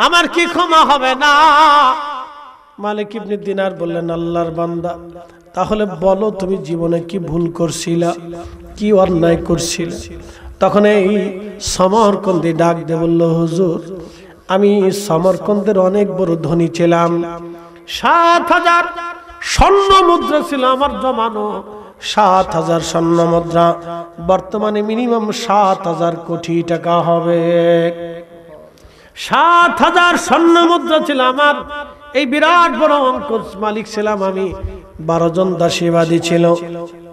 আমার কি ক্ষমা হবে না? মালিক ইবনে দিনার বললেন, আল্লাহর বান্দা, তাহলে বলো তুমি জীবনে কি ভুল করছিলা, কি অন্যায় করছিলা? তখন এই সমরকন্দে ডাক দিয়ে বলল, হুজুর, আমি সমরকন্দের অনেক বড় ধনী ছিলাম। 7000 স্বর্ণ মুদ্রা ছিল আমার জমানো। 7000 স্বর্ণ মুদ্রা বর্তমানে মিনিমাম 7000 কোটি টাকা হবে। 7000 স্বর্ণ মুদ্রা ছিল আমার। এই বিরাট বড় অঙ্ক মালিক ছিলাম আমি। 12 জন দাসীবাদী ছিল,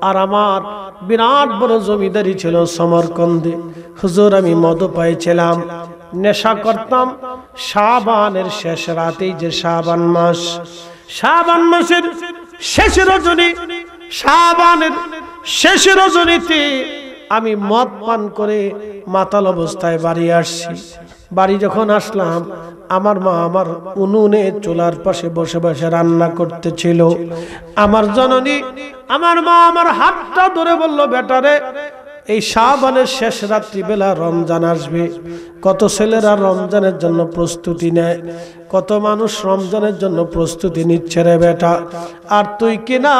আর আমার বিরাট বড় জমিদারি ছিল সমরকন্দে। হুজুর, আমি মদ পাইছিলাম, নেশা করতাম। শাবানের শেষ রাতেই, যে শাবান মাস, শাবান মাসের শেষ রজনী, শাবানের শেষ রজনীতে আমি মদ পান করে মাতাল অবস্থায় বাড়ি আসছি। বাড়ি যখন আসলাম, আমার মা আমার উনুনে চুলার পাশে বসে বসে রান্না করতেছিল। আমার জননী, আমার মা আমার হাতটা ধরে বলল, বেটারে, এই শাবানের শেষ রাত্রি বেলা রমজান আসবে। কত ছেলেরা রমজানের জন্য প্রস্তুতি নেয়, কত মানুষ রমজানের জন্য প্রস্তুতি নিচ্ছে রে বেটা, আর তুই কিনা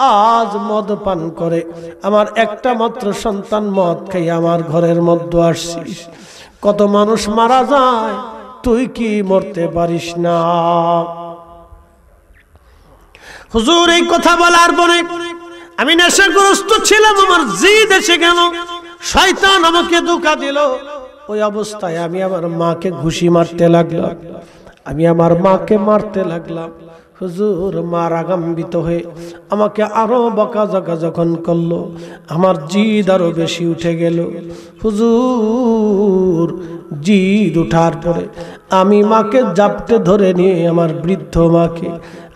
আজ মদ পান করে আমার একটা মাত্র সন্তান মদ খাই আমার ঘরের মধ্যে আসছিস। কত মানুষ মারা যায়, তুই কি মরতে পারিস না? হুজুর, এই কথা বলার পরে আমি নেশাগ্রস্ত ছিলাম, আমার জিদ এসে গেল, শয়তান আমাকে ধোঁকা দিল। ওই অবস্থায় আমি আমার মাকে ঘুষি মারতে লাগলাম, আমি আমার মাকে মারতে লাগলাম। হুজুর, মা রাগান্বিত হয়ে আমাকে আরো বকাঝকা যখন করলো, আমার জিদ আরো বেশি উঠে গেল। হুজুর, জিদ উঠার পরে আমি মাকে জাপটে ধরে নিয়ে আমার বৃদ্ধ মাকে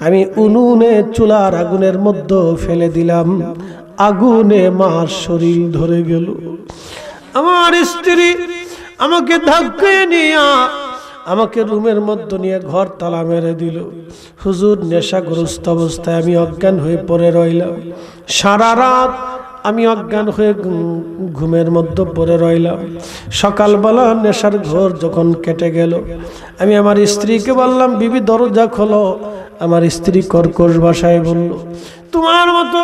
আমি উনুনে চুলার আগুনের মধ্যে ফেলে দিলাম। আগুনে মার শরীর ধরে গেল। আমার স্ত্রী আমাকে ধাক্কা নিয়ে আমাকে রুমের মধ্যে নিয়ে ঘর তালা মেরে দিল। হুজুর, নেশাগ্রস্ত অবস্থায় আমি অজ্ঞান হয়ে পড়ে রইলাম। সারা রাত আমি অজ্ঞান হয়ে ঘুমের মধ্যে পড়ে রইলাম। সকালবেলা নেশার ঘোর যখন কেটে গেল, আমি আমার স্ত্রীকে বললাম, বিবি দরজা খোলো। আমার স্ত্রী কর্কশ ভাষায় বলল, তোমার মতো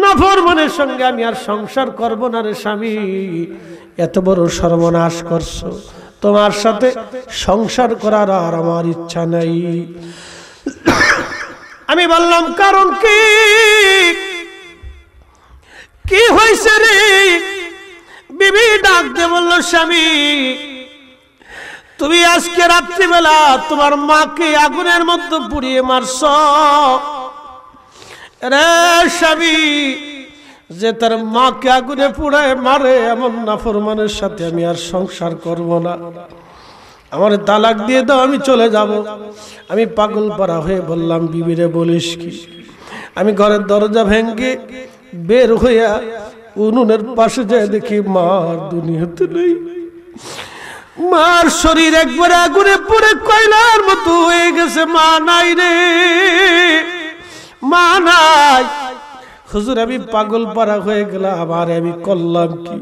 নাফরমানের সঙ্গে আমি আর সংসার করব না রে স্বামী, এত বড় সর্বনাশ করছো, তোমার সাথে সংসার করার আর আমার ইচ্ছা নাই। আমি বললাম, কারণ কি? কি হয়েছে রে? বিবি ডাক দিয়ে বলল, স্বামী, তুমি আজকে রাত্রিবেলা তোমার মাকে আগুনের মধ্যে পুড়িয়ে মারছ। রে স্বামী, যে তার মাকে আগুনে পুড়ায় মারে, এমন নাফরমানের সাথে আমি আর সংসার করব না। আমার তালাক দিয়ে দাও, আমি চলে যাব। আমি পাগল পারা হয়ে বললাম, বিবিরে বলিস কি? আমি ঘরের দরজা ভেঙে বের হইয়া উনুনের পাশে যায়, দেখি মার দুনিয়াতে নেই। মার শরীর একবারে আগুনে পুড়ে কয়লার মতো হয়ে গেছে। মা নাই রে, মা নাই। হুজুর, আমি পাগল পারা হয়ে গেলাম। আর আমি করলাম কি?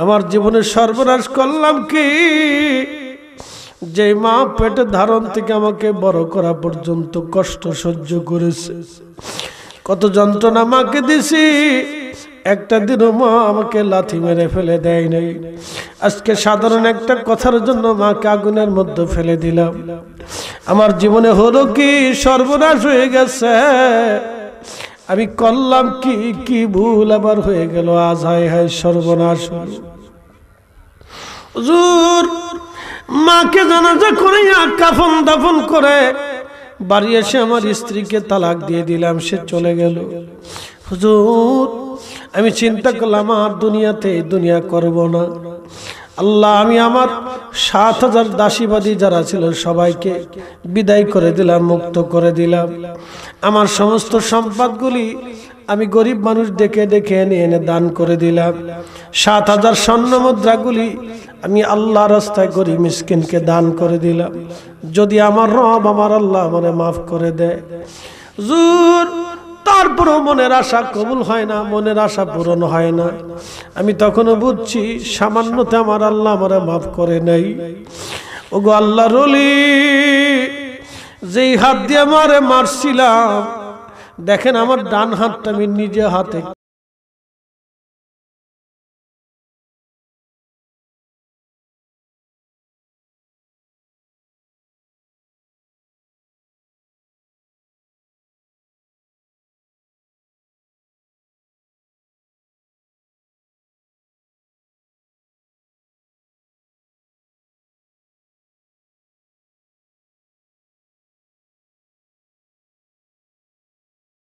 আমার জীবনের সর্বনাশ করলাম কি? যে মা পেটে ধারণ থেকে আমাকে বড় করা পর্যন্ত কষ্ট সহ্য করেছে, কত যন্ত্রণা মাকে দিছি, একটা দিনও মা আমাকে লাথি মেরে ফেলে দেয় নাই। আজকে সাধারণ একটা কথার জন্য মাকে আগুনের মধ্যে ফেলে দিলাম। আমার জীবনে হলো কি? সর্বনাশ হয়ে গেছে। আমি করলাম কি? কি ভুল আবার হয়ে গেল? আজ হায় হায় সর্বনাশ হলো। হুজুর, মাকে জানাজা করে কাফন দাফন করে বাড়ি এসে আমার স্ত্রীকে তালাক দিয়ে দিলাম, সে চলে গেল। হুজুর আমি চিন্তা করলাম আর দুনিয়াতে দুনিয়া করব না। আল্লাহ আমি আমার ৭,০০০ দাসীবাদী যারা ছিল সবাইকে বিদায় করে দিলাম, মুক্ত করে দিলাম। আমার সমস্ত সম্পদগুলি আমি গরিব মানুষ ডেকে ডেকে এনে এনে দান করে দিলাম। ৭,০০০ স্বর্ণ মুদ্রাগুলি আমি আল্লাহ রাস্তায় গরিব মিসকিনকে দান করে দিলাম। যদি আমার রব আমার আল্লাহ আমারে মাফ করে দেয়। হুজুর তারপরও মনের আশা কবুল হয় না, মনের আশা পূরণ হয় না। আমি তখনও বুঝছি সামান্যতে আমার আল্লাহ আমারে মাফ করে নাই। ওগো আল্লাহর ওলি, যেই হাত দিয়ে আমারে মারছিলাম, দেখেন আমার ডান হাতটা আমি নিজে হাতে